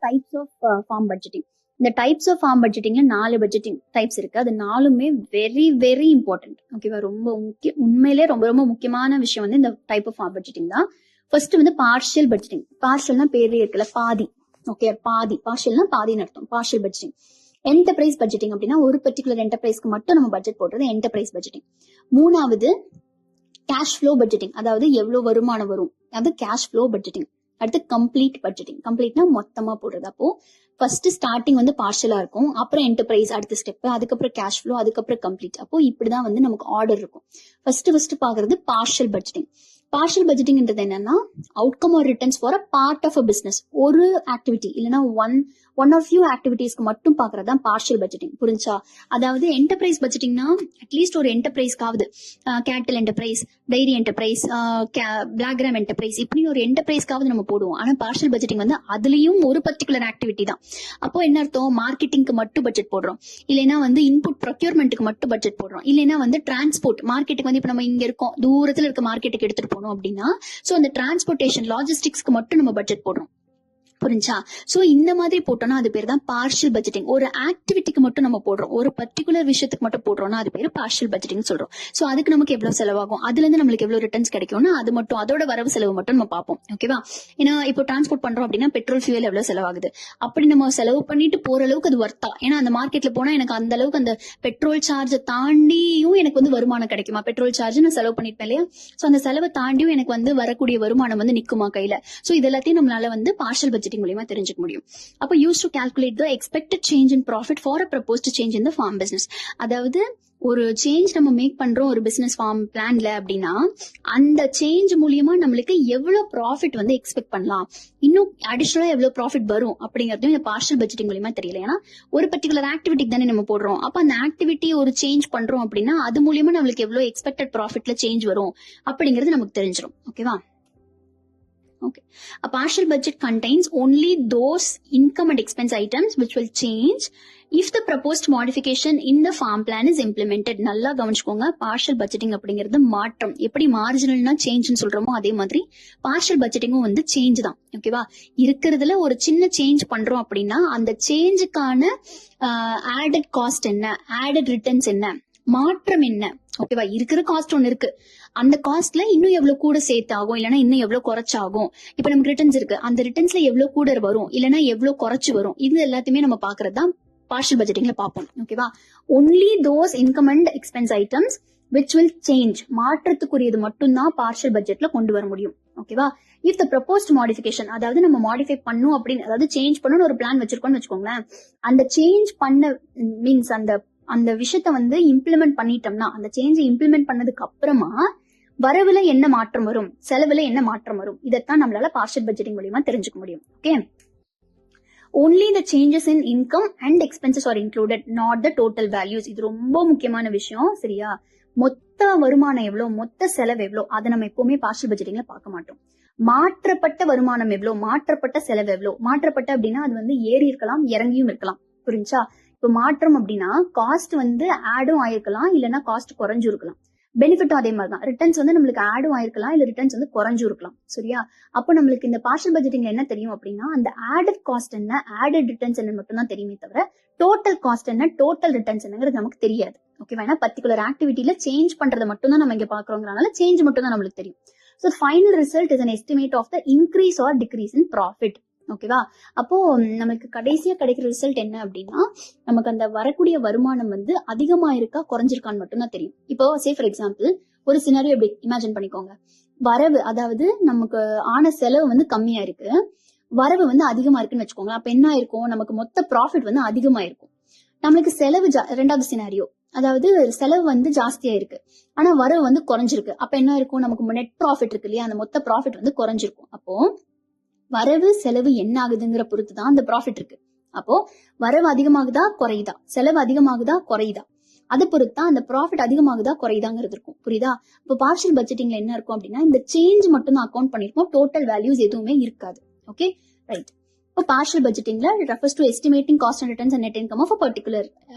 Types of farm budgeting. இந்த types of farm பட்ஜெட்டிங்ல 4 budgeting types இருக்கு. அது 4மே வெரி வெரி இம்பார்ட்டன்ட். ஓகேவா, ரொம்ப உண்மையிலே ரொம்ப ரொம்ப முக்கியமான விஷயம் வந்து இந்த டைப் ஆஃப் ஃபார்ம் பட்ஜெட்டிங் தான். ஃபர்ஸ்ட் வந்து பார்ஷியல் பட்ஜெட்டிங். பார்ஷியல்னா பேர்லயே இருக்குல்ல, பாதி. ஓகே, பாதி. பார்ஷியல்னா பாதின்னு அர்த்தம். Partial budgeting. என்டர்பிரைஸ் பட்ஜெட்டிங் அப்படின்னா ஒரு பர்டிகுலர் என்டர்பிரைஸ்க்கு மட்டும் நம்ம பட்ஜெட் போடுறது என்டர்பிரைஸ் பட்ஜெட்டிங். 3வது கேஷ் ஃப்ளோ பட்ஜெட்டிங், அதாவது எவ்வளவு வருமானம் வரும், அது கேஷ் ஃப்ளோ பட்ஜெட்டிங். அடுத்து கம்ப்ளீட் பட்ஜெட்டிங். கம்ப்ளீட்னா மொத்தமா போடுறது. அப்போ ஃபர்ஸ்ட் ஸ்டார்டிங் வந்து பார்ஷியலா இருக்கும், அப்புறம் என்டர்பிரைஸ் அடுத்த ஸ்டெப், அதுக்கப்புறம் கேஷ் ஃப்ளோ, அதுக்கப்புறம் கம்ப்ளீட். அப்போ இப்படிதான் வந்து நமக்கு ஆர்டர் இருக்கும். ஃபர்ஸ்ட் பாக்குறது பார்ஷியல் பட்ஜெட்டிங். பார்ஷியல் பட்ஜெட்டிங்ன்றது என்னன்னா outcome or returns for a part of a business. ஒரு ஆக்டிவிட்டி இல்லைன்னா ஒன் ஆர் ஃபியூ ஆக்டிவிட்டிஸ்க்கு மட்டும் பாக்குறது தான் பார்ஷியல் பட்ஜெட்டிங். புரிஞ்சா? அதாவது என்டர்பிரைஸ் பட்ஜெட்டிங்னா அட்லீஸ்ட் ஒரு என்டர்பிரைஸ்க்காவது, கேட்டல் என்டர்பிரைஸ், டைரி என்டர்பிரைஸ், பிளாக்ராம் என்டர்பிரைஸ், இப்படி ஒரு என்டர்பிரைஸ்க்காவது நம்ம போடுவோம். ஆனா பார்ஷியல் பட்ஜெட்டிங் வந்து அதுலயும் ஒரு பர்டிகுலர் ஆக்டிவிட்டி தான். அப்போ என்ன அர்த்தம், மார்க்கெட்டிங்க்கு மட்டும் பட்ஜெட் போடுறோம், இல்லைன்னா வந்து இன்புட் ப்ரொக்யூர்மெண்ட்டுக்கு மட்டும் பட்ஜெட் போடுறோம், இல்லைன்னா வந்து டிரான்ஸ்போர்ட் மார்க்கெட்டுக்கு வந்து இப்ப நம்ம இங்க இருக்கோம், தூரத்துல இருக்க மார்க்கெட்டுக்கு எடுத்துட்டு போகணும் அப்படின்னா சோ அந்த டிரான்ஸ்போர்டேஷன் லாஜிஸ்டிக்ஸ்க்கு மட்டும் நம்ம பட்ஜெட் போடுறோம். புரிஞ்சா? சோ இந்த மாதிரி போட்டோம்னா அது பேர் தான் பார்ஷியல் பட்ஜெட்டிங். ஒரு ஆக்டிவிட்டிக்கு மட்டும் நம்ம போடுறோம், ஒரு பர்டிகுலர் விஷயத்துக்கு மட்டும் போடுறோம்னா அது பேரு பார்ஷியல் பட்ஜெட்டிங் சொல்றோம். சோ அதுக்கு நமக்கு எவ்வளவு செலவாகும், அதுல இருந்து நம்மளுக்கு எவ்வளவு ரிட்டர்ன்ஸ் கிடைக்கும்னா அது மட்டும், அதோட வரவு செலவு மட்டும் நம்ம பார்ப்போம். ஓகேவா? ஏன்னா இப்போ டிரான்ஸ்போர்ட் பண்றோம் அப்படின்னா பெட்ரோல் ஃபியூல் எவ்வளவு செலவாகுது, அப்படி நம்ம செலவு பண்ணிட்டு போற அளவுக்கு அது வர்த்தா? ஏன்னா அந்த மார்க்கெட்ல போனா எனக்கு அந்த அளவுக்கு அந்த பெட்ரோல் சார்ஜை தாண்டியும் எனக்கு வந்து வருமானம் கிடைக்குமா? பெட்ரோல் சார்ஜ் நான் செலவு பண்ணிருப்பேன் இல்லையா? சோ அந்த செலவை தாண்டியும் எனக்கு வந்து வரக்கூடிய வருமானம் வந்து நிக்குமா கையில? சோ இது எல்லாத்தையும் நம்மளால வந்து பார்ஷியல் பட்ஜெட்டிங் மூலமா தெரிஞ்சுக்க முடியும். அப்ப use to calculate the expected change in profit for a proposed change in the farm business. அதாவது ஒரு சேஞ்ச் நம்ம மேக் பண்றோம் ஒரு பிசினஸ் ஃபார்ம் பிளான்ல அப்படின்னா அந்த சேஞ்ச் மூலியமா நம்மளுக்கு எவ்வளவு ப்ராஃபிட் வந்து எக்ஸ்பெக்ட் பண்ணலாம், இன்னும் அடிஷனலா எவ்வளவு ப்ராஃபிட் வரும் அப்படிங்கறதும் இந்த பார்ஷியல் பட்ஜெட்டிங் மூலியமா தெரியல. ஏன்னா ஒரு பர்டிகுலர் ஆக்டிவிட்டி தானே நம்ம போடுறோம், அப்ப அந்த ஆக்டிவிட்டி ஒரு சேஞ்ச் பண்றோம் அப்படின்னா அது மூலியமா நம்மளுக்கு எவ்வளவு எக்ஸ்பெக்டட் ப்ராஃபிட்ல சேஞ்ச் வரும் அப்படிங்கிறது நமக்கு தெரிஞ்சிடும். ஓகேவா? Okay. A partial budget contains only those income and expense items which will change if the proposed modification in the farm plan is implemented. நல்லா கவனிச்சுக்கோங்க, பார்ஷியல் பட்ஜெட்டிங் அப்படிங்கிறது மாற்றம். எப்படி மார்ஜினல்னா சேஞ்ச்னு சொல்றோமோ அதே மாதிரி பார்ஷியல் பட்ஜெட்டிங்கும் வந்து சேஞ்ச் தான். ஓகேவா? இருக்கிறதுல ஒரு சின்ன சேஞ்ச் பண்றோம் அப்படின்னா அந்த சேஞ்சுக்கான ஆடட் காஸ்ட் என்ன, ஆடட் ரிட்டர்ன்ஸ் என்ன, மாற்றம் என்ன. ஓகேவா? இருக்கிற காஸ்ட் ஒன்னு இருக்கு, அந்த காஸ்ட்ல இன்னும் எவ்வளவு கூட சேர்த்து ஆகும், இல்லைன்னா இன்னும் எவ்வளவு குறைச்சாகும். இப்ப நமக்கு ரிட்டர்ன்ஸ் இருக்கு, அந்த ரிட்டர்ன்ஸ்ல எவ்வளவு கூட வரும், இல்லைன்னா எவ்வளவு குறைச்சு வரும், இது எல்லாத்தையுமே நம்ம பாக்குறது தான் பார்ஷியல் பட்ஜெட்டிங்ல பார்ப்போம். ஓகேவா? Only those income and expense items which will change, மாற்றத்துக்குரியது மட்டும்தான் பார்ஷியல் பட்ஜெட்ல கொண்டு வர முடியும். ஓகேவா? இஃப் த ப்ரொபோஸ்ட் மாடிஃபிகேஷன், அதாவது நம்ம மாடிஃபை பண்ணும் அப்படின்னு, அதாவது சேஞ்ச் பண்ணணும்னு ஒரு பிளான் வச்சிருக்கோம்னு வச்சுக்கோங்களேன், அந்த சேஞ்ச் பண்ண மீன்ஸ் அந்த விஷயத்த வந்து இம்ப்ளிமெண்ட் பண்ணிட்டோம்னா, அந்த சேஞ்சை இம்ப்ளிமெண்ட் பண்ணதுக்கு அப்புறமா வரவுல என்ன மாற்றம் வரும், செலவுல என்ன மாற்றம் வரும், இதைத்தான் நம்மளால பார்ஷியல் பட்ஜெட்டிங் மூலமா தெரிஞ்சுக்க முடியும். Okay, only the changes in income and expenses are included, not the total values. இது ரொம்ப முக்கியமான விஷயம். சரியா? மொத்த வருமானம் எவ்வளவு, மொத்த செலவு எவ்வளவு, அதை நம்ம எப்பவுமே பார்ஷியல் பட்ஜெட்டிங்ல பார்க்க மாட்டோம். மாற்றப்பட்ட வருமானம் எவ்வளவு, மாற்றப்பட்ட செலவு எவ்வளவு. மாற்றப்பட்ட அப்படின்னா அது வந்து ஏறி இருக்கலாம், இறங்கியும் இருக்கலாம். புரிஞ்சா? இப்ப மாற்றம் அப்படின்னா காஸ்ட் வந்து ஆடும் ஆயிருக்கலாம், இல்லைன்னா காஸ்ட் குறைஞ்சும் இருக்கலாம். பெனிஃபிட்டும் அதே மாதிரி தான். ரிட்டர்ன்ஸ் வந்து நம்மளுக்கு ஆடும் ஆயிருக்கலாம், இல்ல ரிட்டர்ன்ஸ் வந்து குறைஞ்சும் இருக்கலாம். சரியா? அப்போ நம்மளுக்கு இந்த பார்ஷியல் பட்ஜெட்டிங்ல என்ன தெரியும் அப்படின்னா அந்த ஆடட் காஸ்ட் என்ன, ஆடட் ரிட்டர்ன்ஸ் என்ன மட்டும் தான் தெரியுமே தவிர டோட்டல் காஸ்ட் என்ன, டோட்டல் ரிட்டர்ன்ஸ் என்னங்கிறது நமக்கு தெரியாது. ஓகேவா? ஏன்னா பர்டிகுலர் ஆக்டிவிட்டியில சேஞ்ச் பண்றதை மட்டும் தான் நம்ம இங்க பாக்குறோங்கிறனால சேஞ்ச் மட்டும் தான் நம்மளுக்கு தெரியும். So final result is an estimate of the increase or decrease in profit. ஓகேவா? அப்போ நமக்கு கடைசியா கிடைக்கிற ரிசல்ட் என்ன அப்படின்னா நமக்கு அந்த வரக்கூடிய வருமானம் வந்து அதிகமா இருக்கா குறைஞ்சிருக்கான்னு மட்டும்தான் தெரியும். இப்போ சே ஃபார் எக்ஸாம்பிள் ஒரு சினாரியோ எப்படி இமேஜின் பண்ணிக்கோங்க. வரவு, அதாவது நமக்கு ஆன செலவு வந்து கம்மியா இருக்கு, வரவு வந்து அதிகமா இருக்குன்னு வச்சுக்கோங்க. அப்ப என்ன ஆயிருக்கும், நமக்கு மொத்த ப்ராஃபிட் வந்து அதிகமா இருக்கும். நம்மளுக்கு செலவு ரெண்டாவது சினாரியோ, அதாவது செலவு வந்து ஜாஸ்தியா இருக்கு ஆனா வரவு வந்து குறைஞ்சிருக்கு. அப்ப என்ன இருக்கும், நமக்கு நெட் ப்ராஃபிட் இருக்கு இல்லையா, அந்த மொத்த ப்ராஃபிட் வந்து குறைஞ்சிருக்கும். அப்போ வரவு செலவு என்ன ஆகுதுங்கிற பொறுத்து தான் அந்த ப்ராஃபிட் இருக்கு. அப்போ வரவு அதிகமாகுதா குறையுதா, செலவு அதிகமாகுதா குறையுதா, அதை பொறுத்தா அந்த ப்ராஃபிட் அதிகமாகுதா குறையுதாங்கிறது இருக்கும். புரியுதா? இப்போ பார்ஷியல் பட்ஜெட்டிங்ல என்ன இருக்கும் அப்படின்னா இந்த சேஞ்ச் மட்டும் தான் அக்கௌண்ட் பண்ணிருக்கோம், டோட்டல் வேல்யூஸ் எதுவுமே இருக்காது. Okay, right. இப்போ பார்ஷியல் பட்ஜெட்டிங்ல refers to estimating cost and returns and net income of particular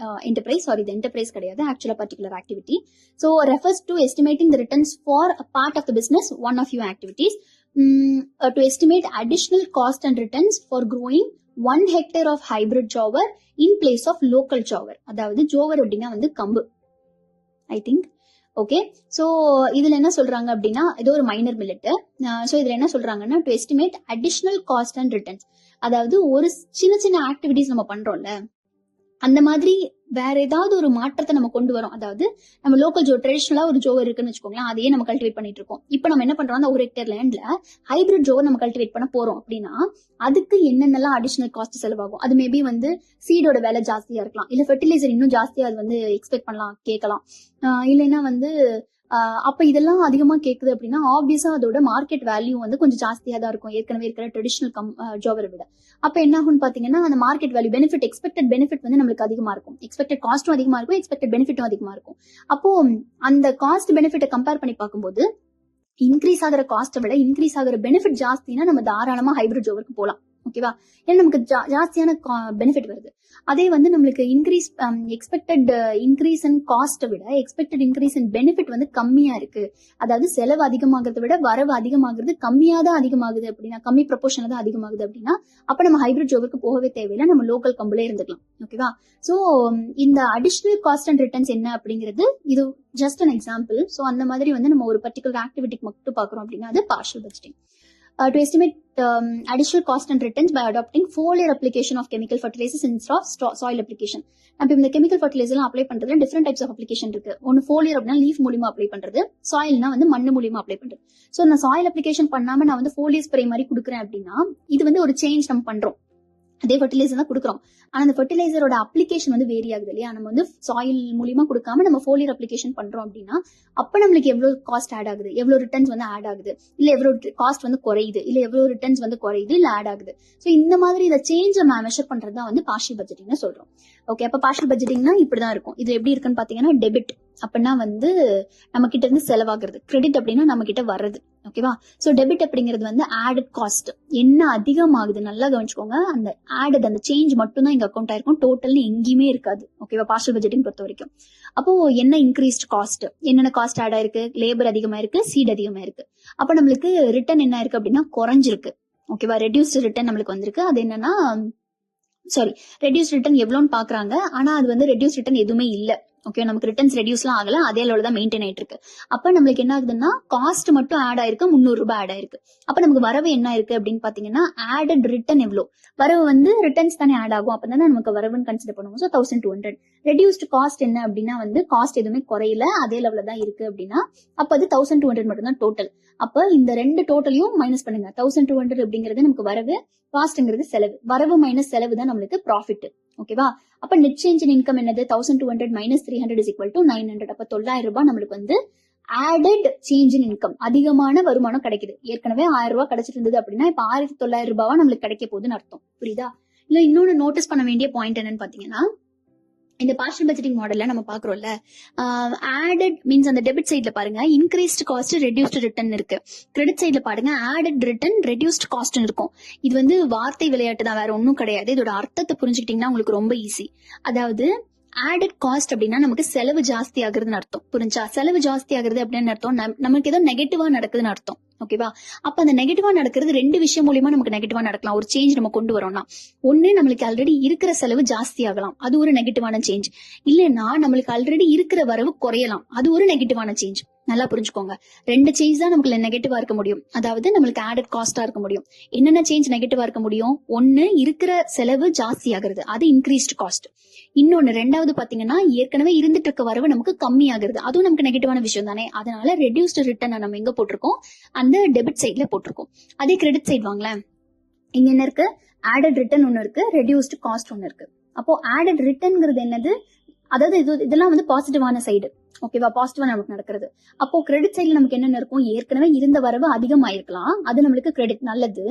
enterprise. Sorry, the enterprise கிடையாது, ஆக்சுவலா particular activity. So refers to estimating the returns for a part of the business, one of your activities. To estimate additional cost and returns for growing 1 hectare of hybrid jowar in place of local jowar. அதாவது ஜோவர் அப்படின்னா வந்து கம்பு I think. Okay, so இதுல என்ன சொல்றாங்க அப்படின்னா ஏதோ ஒரு மைனர் மில்லட். ஸோ இதுல என்ன சொல்றாங்கன்னா to estimate additional cost and returns. அதாவது ஒரு சின்ன சின்ன ஆக்டிவிட்டிஸ் நம்ம பண்றோம்ல, அந்த மாதிரி வேற ஏதாவது ஒரு மாற்றத்தை நம்ம கொண்டு வரோம். அதாவது நம்ம லோக்கல் ட்ரெடிஷனலா ஒரு ஜோவர் இருக்குன்னு வச்சுக்கோங்களேன், அதையே நம்ம கல்டிவேட் பண்ணிட்டு இருக்கோம். இப்போ நம்ம என்ன பண்றோம், அந்த 1 ஹெக்டேர் லேண்ட்ல ஹைபிரிட் ஜோவர் நம்ம கல்டிவேட் பண்ண போறோம் அப்படின்னா அதுக்கு என்னென்னலாம் அடிஷனல் காஸ்ட் செலவாகும். அது மேபி வந்து சீடோட விலை ஜாஸ்தியா இருக்கலாம், இல்ல ஃபெர்டிலைசர் இன்னும் ஜாஸ்தியா அது வந்து எக்ஸ்பெக்ட் பண்ணலாம், கேட்கலாம். இல்லைன்னா வந்து அப்ப இதெல்லாம் அதிகமா கேக்குது அப்படின்னா ஆப்வியஸா அதோட மார்க்கெட் வேல்யூ வந்து கொஞ்சம் ஜாஸ்தியா தான் இருக்கும் ஏற்கனவே இருக்கிற ட்ரெடிஷனல் ஜோவரை விட. அப்ப என்ன ஆகும்னு பாத்தீங்கன்னா அந்த market value benefit, expected benefit வந்து நம்மளுக்கு அதிகமா இருக்கும், எக்ஸ்பெக்டட் காஸ்டும் அதிகமா இருக்கும், எக்ஸ்பெக்டட் பெனிஃபிட்டும் அதிகமா இருக்கும். அப்போ அந்த காஸ்ட் பெனிஃபிட்டை கம்பேர் பண்ணி பார்க்கும்போது இன்க்ரீஸ் ஆகிற காஸ்ட்டை விட இன்க்ரீஸ் ஆகிற பெனிஃபிட் ஜாஸ்தினா நம்ம தாராளமா ஹைபிரிட் ஜோவருக்கு போகலாம். ஓகேவா, ஏன்னா நமக்கு ஜாஸ்தியான பெனிஃபிட் வருது. அதே வந்து நம்மளுக்கு எக்ஸ்பெக்டட் இன்க்ரீஸ் இன் காஸ்ட்டை விட எக்ஸ்பெக்டட் இன்க்ரீஸ் இன் பெனிஃபிட் வந்து கம்மியா இருக்கு. அதாவது செலவு அதிகமாகிறத விட வரவு அதிகமாகிறது கம்மியா தான் அதிகமாகுது அப்படின்னா, கம்மி ப்ரொபோர்ஷன்ல தான் அதிகமாகுது அப்படின்னா அப்ப நம்ம ஹைபிரிட் ஜோவருக்கு போகவே தேவையில்லை, நம்ம லோக்கல் கம்புலே இருந்துக்கலாம். ஓகேவா, சோ இந்த அடிஷனல் காஸ்ட் அண்ட் ரிட்டர்ன்ஸ் என்ன அப்படிங்கிறது இது ஜஸ்ட் அன் எக்ஸாம்பிள். ஸோ அந்த மாதிரி வந்து நம்ம ஒரு பர்டிகுலர் ஆக்டிவிட்டிக்கு மட்டும் பாக்குறோம் அப்படின்னா அது partial budgeting. To estimate additional cost and returns by adopting foliar application of chemical fertilizers instead of soil application. நம்ம இந்த கெமிக்கல் ஃபர்டிலைசர் அப்ளை பண்றதுல டிஃபரெண்ட் டைப்ஸ் ஆஃப் அப்ளிகேஷன் இருக்கு. ஒன்னு ஃபோலியர் அப்படின்னா லீஃப் மூலியமா அப்ளை பண்றது, சாயில்னா வந்து மண்ணு மூலியமா அப்ளை பண்றது. சோ நான் சாயில் அப்ளிகேஷன் பண்ணாம நான் வந்து ஃபோலியர் ஸ்ப்ரே மாதிரி கொடுக்குறேன் அப்படின்னா இது வந்து ஒரு சேஞ்ச் நம்ம பண்றோம், அதே ஃபர்டிலைசர் தான் கொடுக்குறோம். ஆனா அந்த ஃபர்டிலைசரோட அப்ளிகேஷன் வந்து வேரி ஆகுது இல்லையா. நம்ம வந்து சாயில் மூலியமா கொடுக்காம நம்ம ஃபோலியர் அப்ளிகேஷன் பண்றோம் அப்படின்னா அப்ப நம்மளுக்கு எவ்வளவு காஸ்ட் ஆட் ஆகுது, எவ்வளவு ரிட்டர்ன்ஸ் வந்து ஆட் ஆகுது, இல்ல எவ்வளவு காஸ்ட் வந்து குறையுது, இல்ல எவ்வளவு ரிட்டர்ன்ஸ் வந்து குறையுது இல்ல ஆட் ஆகுது. சோ இந்த மாதிரி இதை சேஞ்ச் மெஷர் பண்றதுதான் வந்து பார்ஷியல் பட்ஜெட்டிங்னு சொல்றோம். ஓகே, அப்ப பார்ஷியல் பட்ஜெட்டிங்னா இப்படிதான் இருக்கும். இது எப்படி இருக்குன்னு பாத்தீங்கன்னா டெபிட் அப்படின்னா வந்து நம்ம கிட்ட இருந்து செலவாகிறது, கிரெடிட் அப்படின்னா நம்ம கிட்ட வர்றது. ஓகேவா, சோ டெபிட் அப்படிங்கிறது வந்து ஆடட் காஸ்ட், என்ன அதிகமாகுது நல்லா கவனிச்சுக்கோங்க. அந்த ஆடட் அந்த சேஞ்ச் மட்டும் தான் இங்க அக்கௌண்ட் ஆயிருக்கும், டோட்டல்னு எங்கேயுமே இருக்காது. ஓகேவா, பார்ஷியல் பட்ஜெட்டிங் பொறுத்த வரைக்கும். அப்போ என்ன இன்க்ரீஸ்ட் காஸ்ட், என்னென்ன காஸ்ட் ஆட் ஆயிருக்கு, லேபர் அதிகமா இருக்கு, சீட் அதிகமா இருக்கு. அப்ப நம்மளுக்கு ரிட்டர்ன் என்ன இருக்கு அப்படின்னா குறைஞ்சிருக்கு. ஓகேவா, ரெடியூஸ்ட் ரிட்டர்ன் நம்மளுக்கு வந்திருக்கு. அது என்னன்னா ரெடியூஸ் ரிட்டர்ன் எவ்வளோன்னு பாக்குறாங்க, ஆனா அது வந்து ரெடியூஸ் ரிட்டர்ன் எதுவுமே இல்ல. ஓகே, நமக்கு ரிட்டர்ன்ஸ் ரெடியூஸ்லாம் ஆகல, அதே அளவுல தான் மெயின்டைன் ஆயிட்டு இருக்கு. அப்ப நம்மளுக்கு என்ன ஆகுதுன்னா காஸ்ட் மட்டும் ஆட் ஆயிருக்கு, 300 ரூபாய் ஆட் ஆயிருக்கு. அப்ப நமக்கு வரவு என்ன இருக்கு அப்படின்னு பாத்தீங்கன்னா ஆடட் ரிட்டர்ன் எவ்வளோ, வரவு வந்து ரிட்டர்ன்ஸ் தானே ஆட் ஆகும், அப்பதான் நமக்கு வரவுன்னு கன்சிடர் பண்ணுவோம். ஸோ 1200. ரெடியூஸ்ட் காஸ்ட் என்ன அப்படின்னா வந்து காஸ்ட் எதுவுமே குறையில, அதே லெவல தான் இருக்கு அப்படின்னா அப்ப அது 1200 மட்டும் தான் டோட்டல். அப்ப இந்த ரெண்டு டோட்டலையும் மைனஸ் பண்ணுங்க. 1200 அப்படிங்கிறது நமக்கு வரவு, காஸ்ட்ங்கிறது செலவு. வரவு மைனஸ் செலவு தான் நம்மளுக்கு ப்ராஃபிட். ஓகேவா, அப்ப நெட் சேஞ்ச் இன் இன்கம் என்னது, 1200 மைனஸ் 300 இஸ் ஈக்குவல் டு 900. அப்ப 900 ரூபாய் நம்மளுக்கு வந்து ஆடட் சேஞ்ச் இன் இன்கம், அதிகமான வருமானம் கிடைக்குது. ஏற்கனவே 1000 ரூபாய் கிடைச்சிட்டு இருந்தது அப்படின்னா இப்ப 1900 ரூபாவா நம்மளுக்கு கிடைக்க போகுதுன்னு அர்த்தம். புரியுதா? இல்ல இன்னொன்னு நோட்டீஸ் பண்ண வேண்டிய பாயிண்ட் என்னன்னு பாத்தீங்கன்னா இந்த பார்ஷியல் பட்ஜெட்டிங் மாடல்ல நம்ம பாக்குறோம்ல, ஆடட் மீன்ஸ் அந்த டெபிட் சைட்ல பாருங்க இன்க்ரீஸ்ட் காஸ்ட் ரெடியூஸ்ட் ரிட்டர்ன் இருக்கு, கிரெடிட் சைட்ல பாருங்க ஆடட் ரிட்டர்ன் ரெடியூஸ்ட் காஸ்ட் இருக்கும். இது வந்து வார்த்தை விளையாட்டு தான், வேற ஒன்னும் கிடையாது. இதோட அர்த்தத்தை புரிஞ்சுக்கிட்டீங்கன்னா உங்களுக்கு ரொம்ப ஈஸி. அதாவது ஆடட் காஸ்ட் அப்படின்னா நமக்கு செலவு ஜாஸ்தி ஆகுறதுன்னு அர்த்தம். புரிஞ்சா? செலவு ஜாஸ்தி ஆகுறது அப்படின்னு அர்த்தம் நமக்கு ஏதோ நெகட்டிவா நடக்குதுன்னு அர்த்தம். ஓகேவா, அப்ப அந்த நெகட்டிவா நடக்கிறது ரெண்டு விஷயம் மூலியமா நமக்கு நெகட்டிவா நடக்கலாம். ஒரு சேஞ்ச் நம்ம கொண்டு வரோம்னா ஒண்ணு நம்மளுக்கு ஆல்ரெடி இருக்கிற செலவு ஜாஸ்தி ஆகலாம், அது ஒரு நெகட்டிவான சேஞ்ச். இல்லைன்னா நம்மளுக்கு ஆல்ரெடி இருக்கிற வரவு குறையலாம், அது ஒரு நெகட்டிவான சேஞ்ச். நல்லா புரிஞ்சுக்கோங்க, ரெண்டு சேஞ்ச் தான் நமக்கு நெகட்டிவா இருக்க முடியும். அதாவது நம்மளுக்கு ஆடட் காஸ்டா இருக்க முடியும். என்னென்ன சேஞ்ச் நெகட்டிவா இருக்க முடியும்? ஒன்னு இருக்கிற செலவு ஜாஸ்தி ஆகுறது, அது இன்க்ரீஸ்ட் காஸ்ட். இன்னொன்னு ரெண்டாவது பாத்தீங்கன்னா ஏற்கனவே இருந்துட்டு இருக்க வரவு நமக்கு கம்மி ஆகுறது, அதுவும் நமக்கு நெகட்டிவான விஷயம் தானே. அதனால ரெடியூஸ்ட் ரிட்டர்ன் நம்ம எங்க போட்டிருக்கோம், அந்த டெபிட் சைட்ல போட்டிருக்கோம். அதே கிரெடிட் சைட் வாங்கலாம், இங்க என்ன இருக்கு, ஆடட் ரிட்டர்ன் ஒன்னு இருக்கு, ரெடியூஸ்ட் காஸ்ட் ஒன்னு இருக்கு. அப்போ ஆடட் ரிட்டர்ன்ங்கிறது என்னது, அதாவது இதெல்லாம் வந்து பாசிட்டிவான சைடு. ஓகேவா, பாசிட்டிவா நமக்கு நடக்கிறது. அப்போ கிரெடிட் சைட்ல நமக்கு என்னென்ன இருக்கும், ஏற்கனவே இருந்த வரவு அதிகமாயிருக்கலாம், அது நம்மளுக்கு கிரெடிட் நல்லது.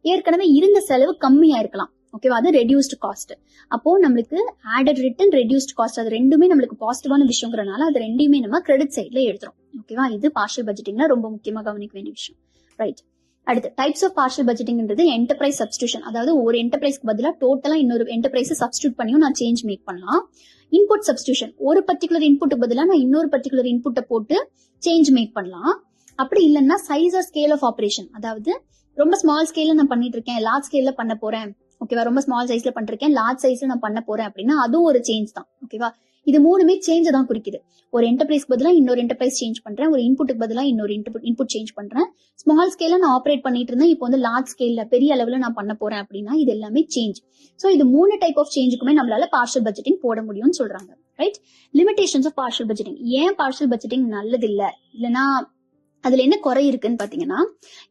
ஏற்கனவே இருந்த செலவு கம்மியா இருக்கலாம். ஓகேவா, அது ரெடியூஸ்ட் காஸ்ட். அப்போ நம்மளுக்கு ஆடட் ரிட்டர்ன் ரெடியூஸ்ட் காஸ்ட் அது ரெண்டுமே நம்மளுக்கு பாசிட்டிவான விஷயங்கிறனால அது ரெண்டையுமே நம்ம கிரெடிட் சைட்ல எழுதுறோம். ஓகேவா, இது பார்ஷியல் பட்ஜெட்டிங்ல ரொம்ப முக்கியமா கவனிக்க வேண்டிய விஷயம். ரைட், அடுத்து டைப்ஸ் ஆஃப் பார்ஷியல் பட்ஜெட்டிங்ன்றது என்டர்பிரைஸ் சப்ஸ்டியூஷன். அதாவது ஒரு என்டர்பிரைஸ்க்கு பதிலா டோட்டலா இன்னொரு என்டர்பிரைஸ் சப்ஸ்டியூட் பண்ணியும் நான் சேஞ்ச் மேக் பண்ணலாம். இன்புட் சப்ஸ்டியூஷன், ஒரு பர்டிகுலர் இன்புட் பதிலா நான் இன்னொரு பர்டிகுலர் இன்புட்டை போட்டு சேஞ்ச் மேக் பண்ணலாம். அப்படி இல்லைன்னா size or scale of operation, அதாவது ரொம்ப ஸ்மால் ஸ்கேல்ல நான் பண்ணிட்டு இருக்கேன், லார்ஜ் ஸ்கேல்ல பண்ண போறேன் ஓகேவா. ரொம்ப ஸ்மால் சைஸ்ல பண்றேன், லார்ஜ் சைஸ்ல நான் பண்ண போறேன் அப்படின்னா அதுவும் ஒரு சேஞ்ச் தான். ஓகேவா. இது மூணுமே சேஞ்ச் தான் குறிக்குது. ஒரு என்டர்பிரைஸ் பதிலா இன்னொரு என்டர்பிரைஸ் சேஞ்ச் பண்றேன், ஒரு இன்புட்டுக்கு பதிலா இன்னொரு இன்புட் சேஞ்ச் பண்றேன். ஸ்மால் ஸ்கேல்ல நான் ஆப்ரேட் பண்ணிட்டு இருந்தேன், இப்போ வந்து லார்ஜ் ஸ்கேல்ல பெரிய அளவுல நான் பண்ண போறேன் அப்படின்னா இது எல்லாமே சேஞ்ச். சோ இது 3 டைப் ஆஃப் சேஞ்சுக்குமே நம்மளால பார்ஷியல் பட்ஜெட்டிங் போட முடியும்னு சொல்றாங்க. Right. Limitations of partial budgeting. ஏன் பார்ஷியல் பட்ஜெட்டிங் நல்லது இல்ல, இல்லனா அதுல என்ன குறை இருக்குன்னு பாத்தீங்கன்னா,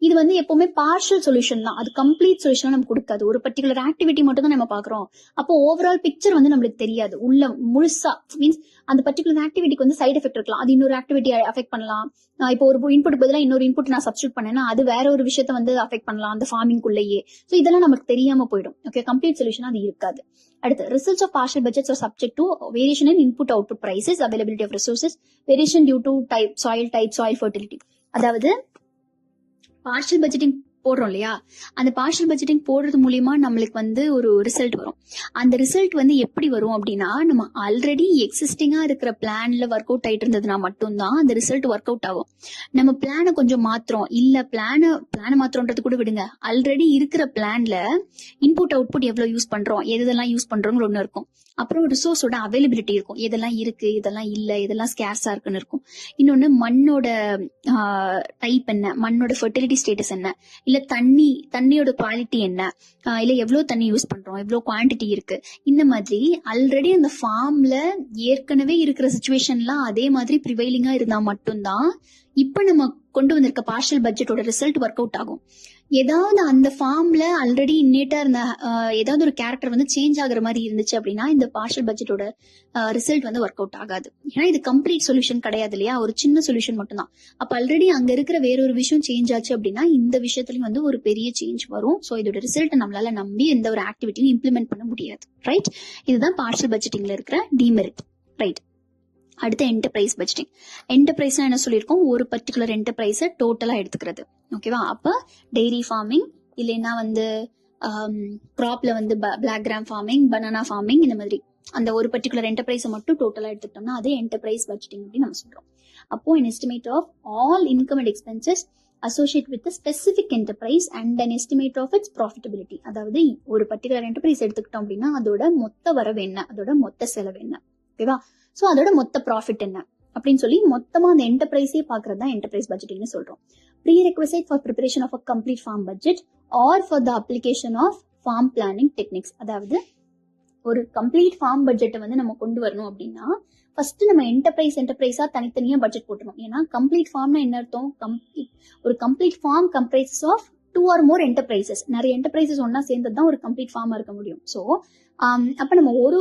இது வந்து எப்பவுமே பார்ஷியல் சொல்யூஷன் தான், அது கம்ப்ளீட் சொல்யூஷன் நமக்கு கொடுக்காது. ஒரு பர்டிகுலர் ஆக்டிவிட்டி மட்டும் தான் நம்ம பாக்குறோம். அப்போ ஓவரால் பிக்சர் வந்து நம்மளுக்கு தெரியாது. உள்ள முழுசா மீன்ஸ் அந்த பர்டிகுலர் ஆக்டிவிட்டிக்கு வந்து சைடு எஃபெக்ட் இருக்கலாம், அது இன்னொரு ஆக்டிவிட்டி அஃபெக்ட் பண்ணலாம். இப்போ ஒரு இன்புட் பதிலா இன்னொரு இன்புட் நான் சப்ஸ்டியூட் பண்ணேன்னா அது வேற ஒரு விஷயத்த வந்து அஃபெக்ட் பண்ணலாம் அந்த ஃபார்மிங்குள்ளேயே. சோ இதெல்லாம் நமக்கு தெரியாம போயிடும். ஓகே, கம்ப்ளீட் சொல்யூஷன் அது இருக்காது. அடுத்து, results of partial budgets are subject to variation in input output prices, availability of resources, variation due to type, soil fertility. அதாவது பார்ஷியல் பட்ஜெட்டிங் போடுறோம் இல்லையா, அந்த பார்ஷியல் பட்ஜெட்டிங் போடுறது மூலியமா நம்மளுக்கு வந்து ஒரு ரிசல்ட் வரும். அந்த ரிசல்ட் வந்து எப்படி வரும் அப்படின்னா, நம்ம ஆல்ரெடி எக்ஸிஸ்டிங்கா இருக்கிற பிளான்ல ஒர்க் அவுட் ஆயிட்டு இருந்ததுன்னா மட்டும்தான் அந்த ரிசல்ட் ஒர்க் அவுட் ஆகும். நம்ம பிளானை கொஞ்சம் மாத்திரம் இல்ல, பிளான மாத்திரம்ன்றது கூட விடுங்க, ஆல்ரெடி இருக்கிற பிளான்ல இன்புட் அவுட்புட் எவ்வளவு யூஸ் பண்றோம், எதெல்லாம் யூஸ் பண்றோம்னு ஒண்ணு இருக்கும். அப்புறம் ரிசோர்ஸோட அவைலபிலிட்டி இருக்கும், எதெல்லாம் இருக்கு, இதெல்லாம் இல்ல, இதெல்லாம் ஸ்கேர்ஸா இருக்குன்னு இருக்கும். இன்னொன்னு மண்ணோட டைப் என்ன, மண்ணோட ஃபெர்டிலிட்டி ஸ்டேட்டஸ் என்ன, இல்ல தண்ணியோட குவாலிட்டி என்ன, இல்ல எவ்வளவு தண்ணி யூஸ் பண்றோம், எவ்வளவு குவான்டிட்டி இருக்கு. இந்த மாதிரி ஆல்ரெடி அந்த ஃபார்ம்ல ஏற்கனவே இருக்கிற சிச்சுவேஷன்லாம் அதே மாதிரி ப்ரிவைலிங்கா இருந்தா மட்டும்தான் இப்ப நம்ம கொண்டு வந்திருக்க பார்ஷியல் பட்ஜெட்டோட ரிசல்ட் ஒர்க் அவுட் ஆகும். ஏதாவது அந்த ஃபார்ம்ல ஆல்ரெடி இன்னேட்டா இருந்த ஏதாவது ஒரு கேரக்டர் வந்து சேஞ்ச் ஆகுற மாதிரி இருந்துச்சு அப்படின்னா இந்த பார்ஷியல் பட்ஜெட்டோட ரிசல்ட் வந்து ஒர்க் அவுட் ஆகாது. ஏன்னா இது கம்ப்ளீட் சொல்யூஷன் கிடையாது இல்லையா, ஒரு சின்ன சொல்யூஷன் மட்டும் தான். அப்ப ஆல்ரெடி அங்க இருக்கிற வேறொரு விஷயம் சேஞ்ச் ஆச்சு அப்படின்னா இந்த விஷயத்துலயும் வந்து ஒரு பெரிய சேஞ்ச் வரும். சோ இதோட ரிசல்ட் நம்மளால நம்பி எந்த ஒரு ஆக்டிவிட்டியும் இம்ப்ளிமெண்ட் பண்ண முடியாது. ரைட். இதுதான் பார்ஷியல் பட்ஜெட்டிங்ல இருக்கிற டிமெரிட். ரைட். அடுத்து என்டர்பிரைஸ் பட்ஜெட்டிங். என்டர்பிரைஸ்னா என்ன சொல்லியிருக்கோம், ஒரு பர்டிகுலர் என்டர்பிரைஸை டோட்டலா எடுத்துக்கிறது. ஓகேவா. அப்ப டெய்ரி ஃபார்மிங், இல்லைன்னா வந்து கிராப்ல வந்து black gram farming, banana farming, இந்த மாதிரி அந்த ஒரு பர்டிகுலர் என்டர்பிரைஸை மட்டும் டோட்டலா எடுத்துக்கிட்டோம்னா அது என்டர்பிரைஸ் பட்ஜெட்டிங் அப்படின்னு நம்ம சொல்றோம். அப்போ an estimate of all income and expenses associated with a specific enterprise and an estimate of its profitability. அதாவது ஒரு பர்டிகுலர் என்டர்பிரைஸ் எடுத்துக்கிட்டோம் அப்படின்னா அதோட மொத்த வரவு என்ன, அதோட மொத்த செலவு என்ன, ஓகேவா. சோ அதோட மொத்த ப்ராஃபிட் என்ன அப்படின்னு சொல்லி மொத்தமா அந்த என்டர்பிரைஸே பாக்குறது தான் என்டர்பிரைஸ் பட்ஜெட்டிங்னு சொல்றோம். Prerequisite for preparation of a complete farm budget or for the application of farm planning techniques. அதாவது ஒரு கம்ப்ளீட் ஃபார்ம் பட்ஜெட்டை வந்து நம்ம கொண்டு வரணும் அப்படின்னா ஃபர்ஸ்ட் நம்ம என்டர்பிரைஸா தனித்தனியா பட்ஜெட் போட்டணும். ஏன்னா கம்ப்ளீட் ஃபார்ம்னா என்ன அர்த்தம், ஒரு complete farm comprises of 2 or more enterprises. நிறைய என்டர்பிரைசஸ் ஒன்னா சேர்ந்தது தான் ஒரு கம்ப்ளீட் ஃபார்மா இருக்க முடியும். சோ அப்ப நம்ம ஒரு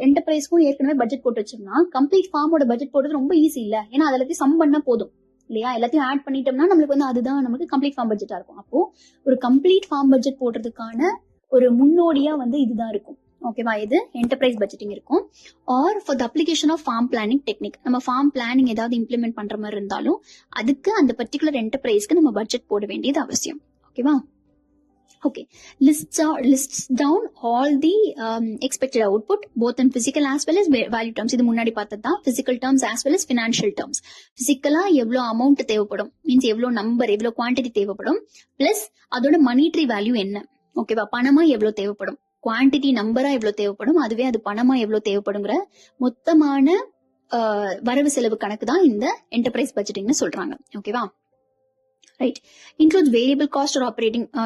என்டர்பிரைஸ்க்கும் ஏற்கனவே பட்ஜெட் போட்டு வச்சோம்னா கம்ப்ளீட் ஃபார்மோட பட்ஜெட் போடுறது ரொம்ப ஈஸி இல்ல. ஏன்னா அது எல்லாத்தையும் சம் பண்ணா போதும் இல்லையா, எல்லாத்தையும் ஆட் பண்ணிட்டோம்னா நம்மளுக்கு வந்து அதுதான் நமக்கு கம்ப்ளீட் ஃபார்ம் பட்ஜெட்டா இருக்கும். அப்போ ஒரு கம்ப்ளீட் ஃபார்ம் பட்ஜெட் போடுறதுக்கான ஒரு முன்னோடியா வந்து இதுதான் இருக்கும். ஓகேவா. இது என்டர்பிரைஸ் பட்ஜெட்டிங் இருக்கும். Or for the application of farm planning technique. நம்ம ஃபார்ம் பிளானிங் ஏதாவது இம்ப்ளிமெண்ட் பண்ற மாதிரி இருந்தாலும் அதுக்கு அந்த பர்டிகுலர் என்டர்பிரைஸ்க்கு நம்ம பட்ஜெட் போட வேண்டியது அவசியம். ஓகேவா. Okay, lists down all the expected output both in physical as well as value terms. இது முன்னாடி பார்த்ததா physical terms as well as financial terms. பிசிக்கலா எவ்வளவு அமௌண்ட் தேவைப்படும், மீன்ஸ் எவ்வளவு நம்பர், எவ்வளவு குவான்டிட்டி தேவைப்படும், பிளஸ் அதோட மனிட்டரி வேல்யூ என்ன. ஓகேவா. பணமா எவ்வளவு தேவைப்படும், குவான்டிட்டி நம்பரா எவ்வளவு தேவைப்படும், அதுவே அது பணமா எவ்வளவு தேவைப்படுங்கிற மொத்தமான வரவு செலவு கணக்கு தான் இந்த என்டர்பிரைஸ் பட்ஜெட்டிங்னு சொல்றாங்க. ஓகேவா. Right. Includes variable cost or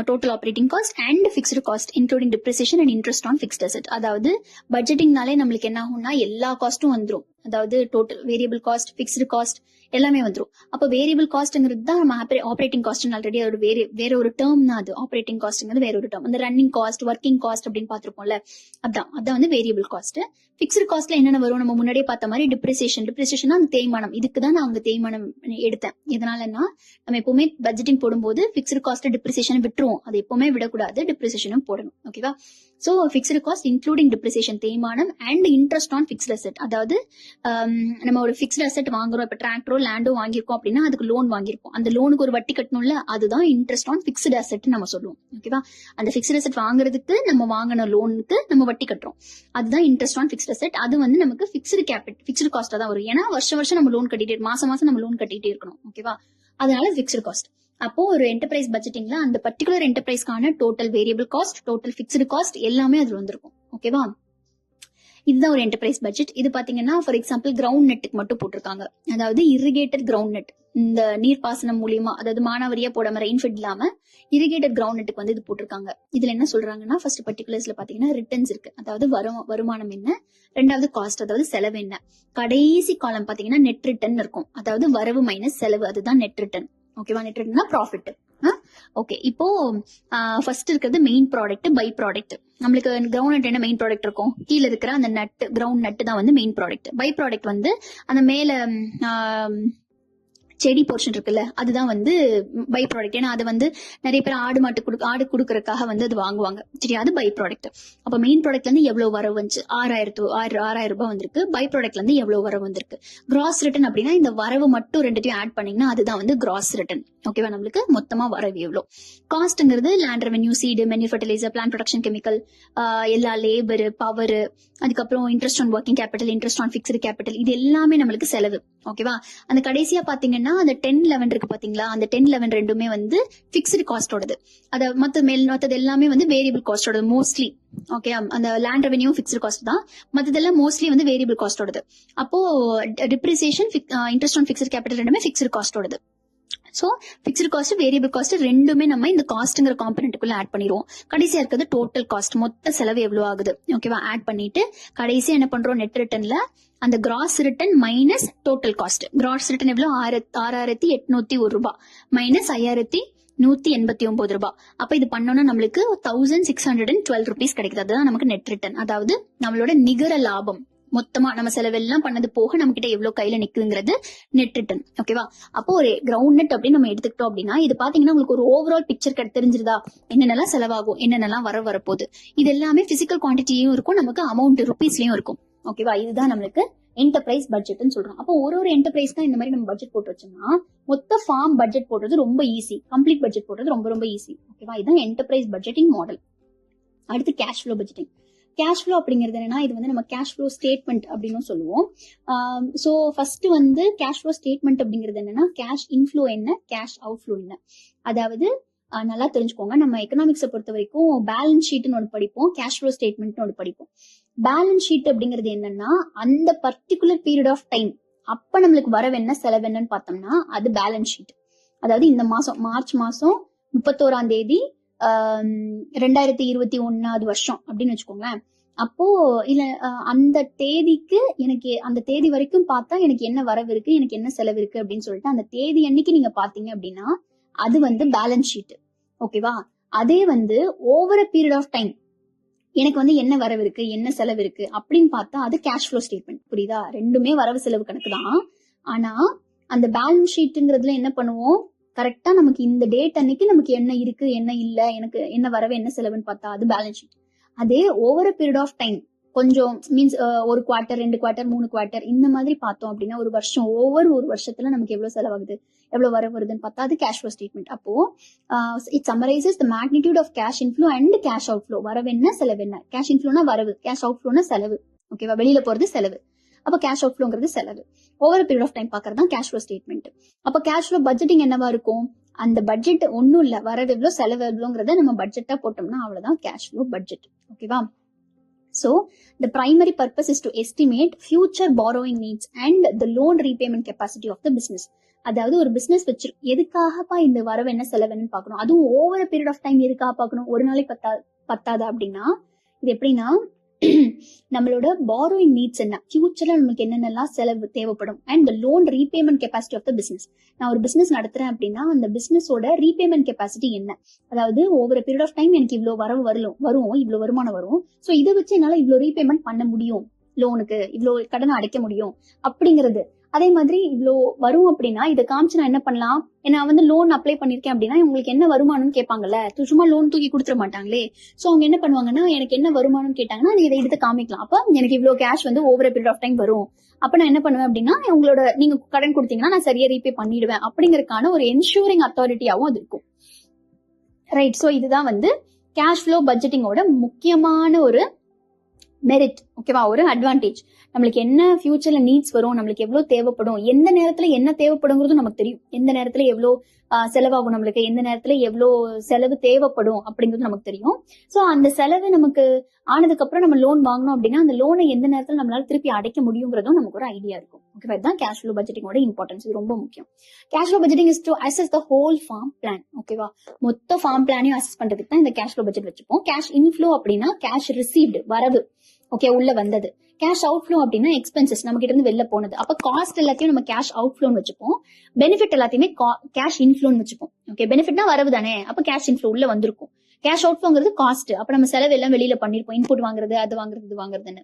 total operating cost and fixed cost including depreciation and interest on fixed asset. அதாவது பட்ஜெட்டிங்னாலே நம்மளுக்கு என்ன ஆகும்னா எல்லா காஸ்டும் வந்துரும். அதாவது total variable cost, fixed cost எல்லாமே வந்துரும். அப்ப வேரியபிள் காஸ்ட்ங்கிறது தான் நம்ம ஆப்ரேட்டிங் காஸ்ட் ஆல்ரெடி அதோட வேற ஒரு டேர்ம் தான். அது ஆப்ரேட்டிங் காஸ்ட்ங்கிறது வேற ஒரு டேர்ம். அந்த ரன்னிங் காஸ்ட், ஒர்க்கிங் காஸ்ட் அப்படின்னு பாத்துருப்போம்ல, அதான் வந்து வேரியபிள் காஸ்ட். பிக்ஸ்டு காஸ்ட்ல என்னென்ன வரும், நம்ம முன்னாடியே பார்த்த மாதிரி டிப்ரிசியேஷன் அந்த தேய்மானம். இதுக்கு தான் நான் அங்க தேய்மானம் எடுத்தேன். எதனாலன்னா நம்ம எப்பவுமே பட்ஜெட்டிங் போடும்போது பிக்ஸ்டு காஸ்ட் டிப்ரிசியேஷன் விட்டுருவோம், அது எப்பவுமே விடக்கூடாது, டிப்ரிசியேஷனும் போடணும். ஓகேவா. So fixed cost including depreciation, தேய்மானம் and interest on fixed asset. அதாவது நம்ம ஒரு பிக்ஸ்ட் அசெட் வாங்குறோம், இப்ப டிராக்டரோ லேண்டோ வாங்கியிருக்கோம் அப்படின்னா அதுக்கு லோன் வாங்கியிருக்கோம், அந்த லோனுக்கு ஒரு வட்டி கட்டணும்ல, அதுதான் இன்ட்ரெஸ்ட் ஆன் பிக்ஸ்ட் அசெட் நம்ம சொல்லுவோம். ஓகேவா. அந்த பிக்ஸ்ட் அசெட் வாங்குறதுக்கு நம்ம வாங்கின லோனுக்கு நம்ம வட்டி கட்டுறோம், அதுதான் இன்ட்ரெஸ்ட் ஆன் பிக்ஸ்ட் அசெட். அது வந்து நமக்கு பிக்ஸ்டு காஸ்டா தான் வரும். ஏன்னா வருஷம் நம்ம லோன் கட்டிட்டே, மாசம் நம்ம லோன் கட்டிட்டே இருக்கணும். ஓகேவா. அதனால பிக்ஸ்டு காஸ்ட். அப்போ ஒரு என்டர்பிரைஸ் பட்ஜெட்டிங்ல அந்த பர்டிகுலர் என்டர்பிரைஸ்க்கான total variable cost, total fixed cost எல்லாமே அதுல வந்திருக்கும். ஓகேவா? இதுதான் ஒரு என்டர்பிரைஸ் பட்ஜெட். இது பாத்தீங்கன்னா ஃபார் எக்ஸாம்பிள் கிரவுண்ட் நெட்டுக்கு மட்டும் போட்டிருக்காங்க. அதாவது இரிகேட்டட் கிரவுண்ட் நெட், இந்த நீர்ப்பாசனம் மூலியமா, அதாவது மானாவரியா போடாம ரெயின்ஃபெட் இல்லாம இரிகேட்டட் கிரவுண்ட் நெட்டுக்கு வந்து இது போட்டிருக்காங்க. இதுல என்ன சொல்றாங்கன்னா ஃபர்ஸ்ட் பர்டிகுலர்ஸ்ல பாத்தீங்கன்னா ரிட்டர்ன்ஸ் இருக்கு, அதாவது வருமானம் என்ன, ரெண்டாவது காஸ்ட் அதாவது செலவு என்ன, கடைசி காலம் பாத்தீங்கன்னா நெட் ரிட்டர்ன் இருக்கும், அதாவது வரவு மைனஸ் செலவு, அதுதான் நெட் ரிட்டர்ன். ஓகேவா? நெட் ரிட்டர்ன்னா ப்ராஃபிட். ஓகே, இப்போ ஃபர்ஸ்ட் இருக்கிறது மெயின் ப்ராடக்ட், பை ப்ராடக்ட். நம்மளுக்கு கிரவுண்ட் நட் என்ன மெயின் ப்ராடக்ட் இருக்கும், கீழே இருக்கிற அந்த நட், கிரவுண்ட் நட் தான் வந்து மெயின் ப்ராடக்ட். பை ப்ராடக்ட் வந்து அந்த மேல செடி போர்ஷன் இருக்குல்ல, அதுதான் வந்து பை ப்ராடக்ட். ஏன்னா அது வந்து நிறைய பேர் ஆடு கொடுக்கறதுக்காக வந்து அது வாங்குவாங்க. சரி, அது பை ப்ராடக்ட். அப்ப மெயின் ப்ராடக்ட்ல இருந்து எவ்வளவு வரவு வந்துச்சு, 6,000 ரூபாய் வந்திருக்கு. பை ப்ராடக்ட்ல இருந்து எவ்வளவு வரவு வந்திருக்கு. கிராஸ் ரிட்டர்ன் அப்படின்னா இந்த வரவு மட்டும் ரெண்டுத்தையும் ஆட் பண்ணீங்கன்னா அதுதான் வந்து கிராஸ் ரிட்டர்ன். ஓகேவா? நம்மளுக்கு மொத்தமா வரவு எவ்வளவு. காஸ்ட்ங்கிறது land revenue, seed, manure fertiliser, plant production, chemical, எல்லா லேபர், பவர், அதுக்கப்புறம் interest on working capital, interest on fixed capital, இது எல்லாமே நம்மளுக்கு செலவு. ஓகேவா? அந்த கடைசியா பாத்தீங்கன்னா அந்த 10-11 இருக்கு பாத்தீங்களா, அந்த 10-11 ரெண்டுமே வந்து பிக்ஸ்டு காஸ்டோடது. அத மத்தது எல்லாமே வந்து வேரியபிள் காஸ்டோடது மோஸ்ட்லி. ஓகே, அந்த லேண்ட் ரெவென்யூ பிக்ஸ்டு காஸ்ட் தான், மத்ததெல்லாம் மோஸ்ட்லி வந்து வேரியபிள் காஸ்டோடது. அப்போ depreciation, interest on fixed capital ரெண்டுமே பிக்ஸ்டு காஸ்டோடது. So fixed cost, variable cost ரெண்டுமே நம்ம இந்த காஸ்ட்ங்கிற காம்பனன்ட்டுக்குள்ள ஆட் பண்ணிடுவோம். கடைசியா இருக்கிறது டோட்டல் காஸ்ட், மொத்த செலவு எவ்வளவு ஆகுது. ஓகேவா? ஆட் பண்ணிட்டு கடைசியா என்ன பண்றோம், நெட் ரிட்டர்ன்ல அந்த cross return minus total cost. Cross return எவ்வளவு, 6,801 ரூபாய் மைனஸ் 5,189 ரூபாய். அப்ப இது பண்ணோம்னா நம்மளுக்கு 1,612 ருபீஸ் கிடைக்குது. அதுதான் நமக்கு நெட் ரிட்டர்ன், அதாவது நம்மளோட நிகர லாபம். மொத்தமா நம்ம செலவெல்லாம் பண்ணது போக நம்ம கிட்ட எவ்வளவு கையில நிக்குதுங்கிறது நெட் ரிட்டர்ன். ஓகேவா? அப்போ ஒரு கிரவுண்ட் நெட் அப்படின்னு நம்ம எடுத்துக்கிட்டோம் அப்படின்னா இது பாத்தீங்கன்னா உங்களுக்கு ஒரு ஓவரால் பிக்சர் தெரிஞ்சிருதா, என்னென்னலாம் செலவாகும், என்னென்னலாம் வரப்போகுது. இது எல்லாமே பிசிக்கல் குவான்டிட்டியும் இருக்கும், நமக்கு அமௌண்ட் ருபீஸ்லயும் இருக்கும். ஓகேவா? இதுதான் நம்மளுக்கு என்டர்பிரைஸ் பட்ஜெட்னு சொல்றோம். அப்போ ஒரு என்டர்பிரைஸ் தான் இந்த மாதிரி நம்ம பட்ஜெட் போட்டு வச்சோம்னா மொத்த ஃபார்ம் பட்ஜெட் போடுறது ரொம்ப ஈஸி, கம்ப்ளீட் பட்ஜெட் போடுறது ரொம்ப ரொம்ப ஈஸி. ஓகேவா? இதுதான் என்டர்பிரைஸ் பட்ஜெட்டிங் மாடல். அடுத்து cash flow budgeting. Cash flow அப்படிங்கிறது என்னன்னா, இது வந்து நம்ம கேஷ் ஃப்ளோ ஸ்டேட்மெண்ட் அப்படின்னு சொல்லுவோம். ஸோ ஃபர்ஸ்ட் வந்து கேஷ் ஃப்ளோ ஸ்டேட்மெண்ட் அப்படிங்கிறது என்னன்னா, கேஷ் இன்ஃப்ளோ என்ன, கேஷ் அவுட் ஃப்ளோ என்ன. அதாவது நல்லா தெரிஞ்சுக்கோங்க, நம்ம எக்கனாமிக்ஸை பொறுத்த வரைக்கும் பேலன்ஸ் ஷீட்னு ஒன்று படிப்போம், கேஷ் ஃப்ளோ ஸ்டேட்மெண்ட்னு ஒன்று படிப்போம். பேலன்ஸ் ஷீட் அப்படிங்கிறது என்னன்னா, அந்த பர்டிகுலர் பீரியட் ஆஃப் டைம் அப்ப நம்மளுக்கு வரவு என்ன செலவு என்னன்னு பார்த்தோம்னா அது பேலன்ஸ் ஷீட். அதாவது இந்த மாசம் மார்ச் மாசம் 31ஆம் தேதி 2021 வருஷம் அப்படின்னு வச்சுக்கோங்களேன். அப்போ இல்ல அந்த தேதிக்கு எனக்கு அந்த தேதி வரைக்கும் பார்த்தா எனக்கு என்ன வரவு இருக்கு, எனக்கு என்ன செலவு இருக்கு அப்படின்னு சொல்லிட்டு அந்த தேதி அன்னைக்கு நீங்க பாத்தீங்க அப்படின்னா அது வந்து பேலன்ஸ் ஷீட். ஓகேவா? அதே வந்து over a period of time எனக்கு வந்து என்ன வரவு இருக்கு, என்ன செலவு இருக்கு அப்படின்னு பார்த்தா அது கேஷ் ஃப்ளோ ஸ்டேட்மெண்ட். புரியுதா? ரெண்டுமே வரவு செலவு கணக்கு தான். ஆனா அந்த பேலன்ஸ் ஷீட்ங்கிறதுல என்ன பண்ணுவோம், கரெக்டா நமக்கு இந்த டேட் அன்னைக்கு நமக்கு என்ன இருக்கு, என்ன இல்ல, எனக்கு என்ன வரவு என்ன செலவுன்னு பார்த்தா அது பேலன்ஸ் ஷீட். அதே ஓவர் பீரியட் ஆஃப் டைம் கொஞ்சம் மீன்ஸ் ஒரு குவார்டர், 2 குவார்டர், 3 குவார்டர் இந்த மாதிரி பார்த்தோம் அப்படின்னா ஒரு வருஷம், ஒவ்வொரு ஒரு வருஷத்துல நமக்கு எவ்வளவு செலவாகுது, எவ்வளவு வரவு வருதுன்னு பார்த்தா அது கேஷ் ஃப்ளோ ஸ்டேட்மெண்ட். அப்போ it summarises the magnitude of cash inflow and cash outflow. வரவு என்ன, செலவு என்ன. கேஷ் இன்ஃப்ளோனா வரவு, கேஷ் அவுட் ஃப்ளோனா செலவு. ஓகேவா? வெளியில போறது செலவு, அப்ப கேஷ் அவுட் ஃப்ளோங்கிறது செலவு. ஓவர் பீரியட் ஆஃப் டைம் பாக்குறது தான் கேஷ் ஃப்ளோ ஸ்டேட்மெண்ட். அப்ப கேஷ் ஃப்ளோ பட்ஜெட்டிங் என்னவா இருக்கும், அந்த பட்ஜெட் ஒன்னும் இல்ல, வரவு எவ்வளோ செலவு எவ்வளோங்கிறத நம்ம பட்ஜெட்டா போட்டோம்னா அவ்வளவுதான் கேஷ் ஃப்ளோ பட்ஜெட். ஓகேவா? So the primary purpose is to estimate future borrowing needs and the loan repayment capacity of the business. அதாவது ஒரு பிசினஸ் வச்சு எதுக்காகப்பா இந்த வரவு என்ன செலவுன்னு பாக்கணும், அதுவும் ஓவர் பீரியட் ஆஃப் டைம் எதுக்காக பாக்கணும், ஒரு நாளைக்கு பத்தாதா அப்படின்னா இது எப்படின்னா நம்மளோட borrowing நீட்ஸ் என்ன, ஃபியூச்சர்ல நமக்கு என்னென்னலாம் செலவு தேவைப்படும் and loan repayment capacity of the business. நான் ஒரு பிசினஸ் நடத்துறேன் அப்படின்னா அந்த பிசினஸோட ரீபேமெண்ட் கெப்பாசிட்டி என்ன, அதாவது ஓவர் பீரியட் ஆஃப் டைம் எனக்கு இவ்வளவு வரவு வரும், இவ்வளவு வருமானம் வரும், ஸோ இதை வச்சு என்னால இவ்வளவு ரீபேமெண்ட் பண்ண முடியும், லோனுக்கு இவ்வளவு கடனை அடைக்க முடியும் அப்படிங்கிறது. அதே மாதிரி இவ்வளோ வரும் அப்படின்னா இதை காமிச்சு நான் என்ன பண்ணலாம், நான் வந்து லோன் அப்ளை பண்ணிருக்கேன் அப்படின்னா உங்களுக்கு என்ன வருமானம்னு கேட்பாங்கல்ல, சும்மா லோன் தூக்கி கொடுத்துட மாட்டாங்களே. சோ அவங்க என்ன பண்ணுவாங்கன்னா எனக்கு என்ன வருமானம் கேட்டாங்கன்னா இதை எடுத்து காமிக்கலாம். அப்ப எனக்கு இவ்வளவு கேஷ் வந்து ஓவர் பீரியட் ஆஃப் டைம் வரும், அப்ப நான் என்ன பண்ணுவேன் அப்படின்னா உங்களோட நீங்க கடன் கொடுத்தீங்கன்னா நான் சரியா ரீபே பண்ணிடுவேன் அப்படிங்கறதுக்கான ஒரு என்ஷூரிங் அத்தாரிட்டியாவும் அது இருக்கும். ரைட். சோ இதுதான் வந்து கேஷ் ஃப்ளோ பட்ஜெட்டிங்கோட முக்கியமான ஒரு மெரிட். ஓகேவா, ஒரு அட்வான்டேஜ். நம்மளுக்கு என்ன ஃபியூச்சர்ல நீட்ஸ் வரும், நம்மளுக்கு எவ்வளவு தேவைப்படும், எந்த நேரத்துல என்ன தேவைப்படுங்கிறது நமக்கு தெரியும். எந்த நேரத்துல எவ்வளவு செலவாகும், நம்மளுக்கு எந்த நேரத்துல எவ்வளவு செலவு தேவைப்படும் அப்படிங்கிறது நமக்கு தெரியும். சோ அந்த செலவு நமக்கு ஆனதுக்கு அப்புறம் நம்ம லோன் வாங்கணும் அப்படின்னா அந்த லோனை எந்த நேரத்துல நம்மளால திருப்பி அடைக்க முடியுங்கிறதும் நமக்கு ஒரு ஐடியா இருக்கும். ஓகேவா, இதுதான் கேஷ் ஃப்ளோ பட்ஜெட்டிங்கோட இம்பார்ட்டன்ஸ். இது ரொம்ப முக்கியம். Cash flow budgeting is to assess the whole farm plan. ஓகேவா, மொத்த ஃபார்ம் பிளானையும் அசஸ் பண்றதுக்கு தான் இந்த கேஷ் ஃப்ளோ பட்ஜெட் வச்சுப்போம். கேஷ் இன்ஃப்ளோ அப்படின்னா கேஷ் ரிசீவ்டு, வரவு, ஓகே, உள்ள வந்தது. கேஷ் அவுட்ஃப்ளோ அப்படின்னா எக்ஸ்பென்சஸ், நம்ம கிட்ட இருந்து வெளில போனது. அப்ப காஸ்ட் எல்லாத்தையும் நம்ம கேஷ் அவுட்ஃப்ளோன்னு வச்சுப்போம். பெனிஃபிட் எல்லாத்தையுமே கேஷ் இன்ஃப்ளோன்னு வச்சுப்போம். ஓகே, பெனிஃபிட்னா வரவு தானே, அப்ப கேஷ் இன்ஃப்ளோ உள்ள வந்திருக்கும். கேஷ் அவுட்ஃப்ளோங்கிறது காஸ்ட், அப்ப நம்ம செலவு எல்லாம் வெளியில பண்ணிருப்போம், இன்புட் வாங்குறது, அது வாங்குறது, இது வாங்குறதுன்னு.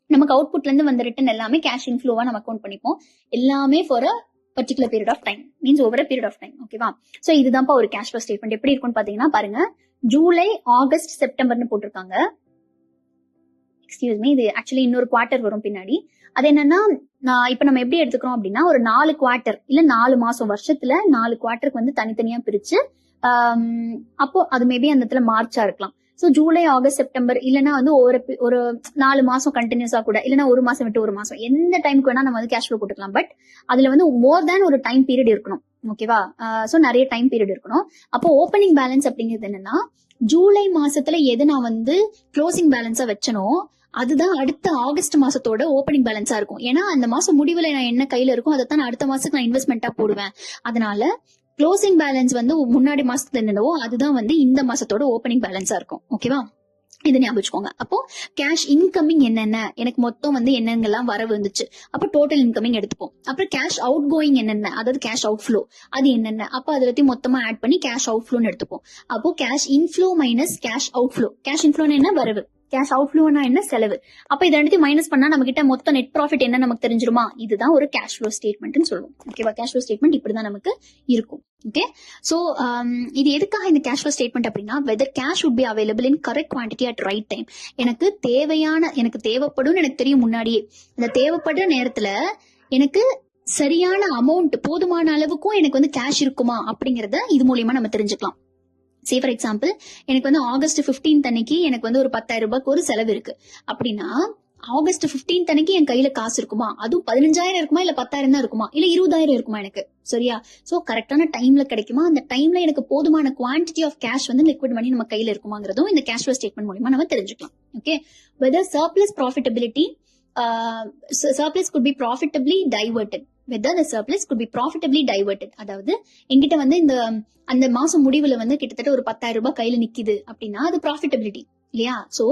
நமக்கு அவுட்புட்ல இருந்து வந்த ரிட்டர்ன் எல்லாமே கேஷ் இன்ஃப்ளோவா நம்ம அக்கௌண்ட் பண்ணிப்போம். எல்லாமே for a particular period of time, means over period of time. ஓகேவா, சோ இதுதான்ப்பா ஒரு கேஷ் ஃப்ளோ ஸ்டேட்மெண்ட். எப்படி இருக்கும்னு பாத்தீங்கன்னா பாருங்க, ஜூலை, ஆகஸ்ட், செப்டம்பர்னு போட்டிருக்காங்க. எக்ஸ்கியூஸ் மீ, இது ஆக்சுவலி இன்னொரு குவார்டர் வரும் பின்னாடி. அது என்னன்னா, இப்ப நம்ம எப்படி எடுத்துக்கிறோம் அப்படின்னா, ஒரு 4 குவார்டர் இல்ல 4 மாசம், வருஷத்துல 4 குவார்டருக்கு வந்து தனித்தனியா பிரிச்சு, அப்போ அது மேபி அந்த இடத்துல மார்ச்சா இருக்கலாம். சோ ஜூலை, ஆகஸ்ட், செப்டம்பர், இல்லைன்னா வந்து ஒரு 4 மாசம் கண்டினியூஸா கூட, இல்லைன்னா ஒரு மாசம் விட்டு ஒரு மாசம், எந்த டைமுக்கு வேணா நம்ம வந்து கேஷ் ஃப்ளோ போட்டுக்கலாம். பட் அதுல வந்து மோர் தேன் ஒரு டைம் பீரியட் இருக்கணும். ஓகேவா, சோ நிறைய டைம் பீரியட் இருக்கணும். அப்போ ஓப்பனிங் பேலன்ஸ் அப்படிங்கிறது என்னன்னா, ஜூலை மாசத்துல எது நான் வந்து க்ளோசிங் பேலன்ஸா வச்சனோ அதுதான் அடுத்த ஆகஸ்ட் மாசத்தோட ஓப்பனிங் பேலன்ஸா இருக்கும். ஏன்னா அந்த மாசம் முடிவுல நான் என்ன கையில இருக்கும் அதை தான் அடுத்த மாசத்துக்கு நான் இன்வெஸ்ட்மெண்டா போடுவேன். அதனால க்ளோசிங் பேலன்ஸ் வந்து முன்னாடி மாசத்துல என்னவோ அதுதான் வந்து இந்த மாசத்தோட ஓப்பனிங் பேலன்ஸா இருக்கும். ஓகேவா, இது ஞாபகம் வச்சுக்கோங்க. அப்போ கேஷ் இன்கமிங் என்னென்ன, எனக்கு மொத்தம் வந்து என்னென்னலாம் வரவு வந்துச்சு, அப்போ டோட்டல் இன்கமிங் எடுத்துப்போம். அப்புறம் கேஷ் அவுட் கோயிங் என்னென்ன, அதாவது கேஷ் அவுட் ஃப்ளோ அது என்னென்ன, அப்போ அதை பத்தி மொத்தமா ஆட் பண்ணி கேஷ் அவுட் ஃப்ளோன்னு எடுத்துப்போம். அப்போ cash inflow minus cash outflow. Cash இன்ஃப்ளோன்னு என்ன, வரவு. கேஷ் அவுட்ஃப்ளோனா என்ன, செலவு. அப்ப இதை ரெண்டுத்தையும் மைனஸ் பண்ணா நம்ம கிட்ட மொத்த நெட் ப்ராஃபிட் என்ன நமக்கு தெரிஞ்சிருமா. இதுதான் ஒரு கேஷ் ஃப்ளோ ஸ்டேட்மெண்ட் சொல்லுவோம். ஓகேவா, கேஷ் ஃப்ளோ ஸ்டேட்மெண்ட் இப்படிதான் நமக்கு இருக்கும். ஓகே, சோ இது எதுக்காக இந்த கேஷ் ஃப்ளோ ஸ்டேட்மெண்ட் அப்படின்னா, whether cash would be available in correct quantity at right time. எனக்கு தேவைப்படும் எனக்கு தெரியும் முன்னாடியே. இந்த தேவைப்படுற நேரத்துல எனக்கு சரியான அமௌண்ட், போதுமான அளவுக்கும் எனக்கு வந்து கேஷ் இருக்குமா அப்படிங்கறத இது மூலியமா நம்ம தெரிஞ்சுக்கலாம். சே ஃபார் எக்ஸாம்பிள், எனக்கு வந்து ஆகஸ்ட் 15 அன்னைக்கு எனக்கு வந்து ஒரு 10,000 ரூபாய்க்கு ஒரு செலவு இருக்கு அப்படின்னா, ஆகஸ்ட் 15 அன்னைக்கு என் கையில காசு இருக்குமா, அதுவும் 15,000 இருக்குமா இல்ல 10,000 தான் இருக்குமா இல்ல 20,000 இருக்குமா எனக்கு, சரியா? சோ கரெக்டான டைம்ல கிடைக்குமா, அந்த டைம்ல எனக்கு போதுமான குவான்டிட்டி ஆஃப் கேஷ் வந்து லிக்விட் மணி நம்ம கையில இருக்குமாங்கிறதும் இந்த கேஷ் ஃப்ளோ ஸ்டேட்மெண்ட் மூலமா நம்ம தெரிஞ்சுக்கலாம். Okay, whether surplus profitability, surplus could be profitably diverted. Whether the surplus could be profitably diverted, அதாவது என்கிட்ட வந்து அந்த மாசம் முடிவுல வந்து கிட்டத்தட்ட ஒரு 10,000 ரூபாய் கையில நிக்குது அப்படின்னா அது ப்ராஃபிட்டபிலிட்டி இல்லையா? சோ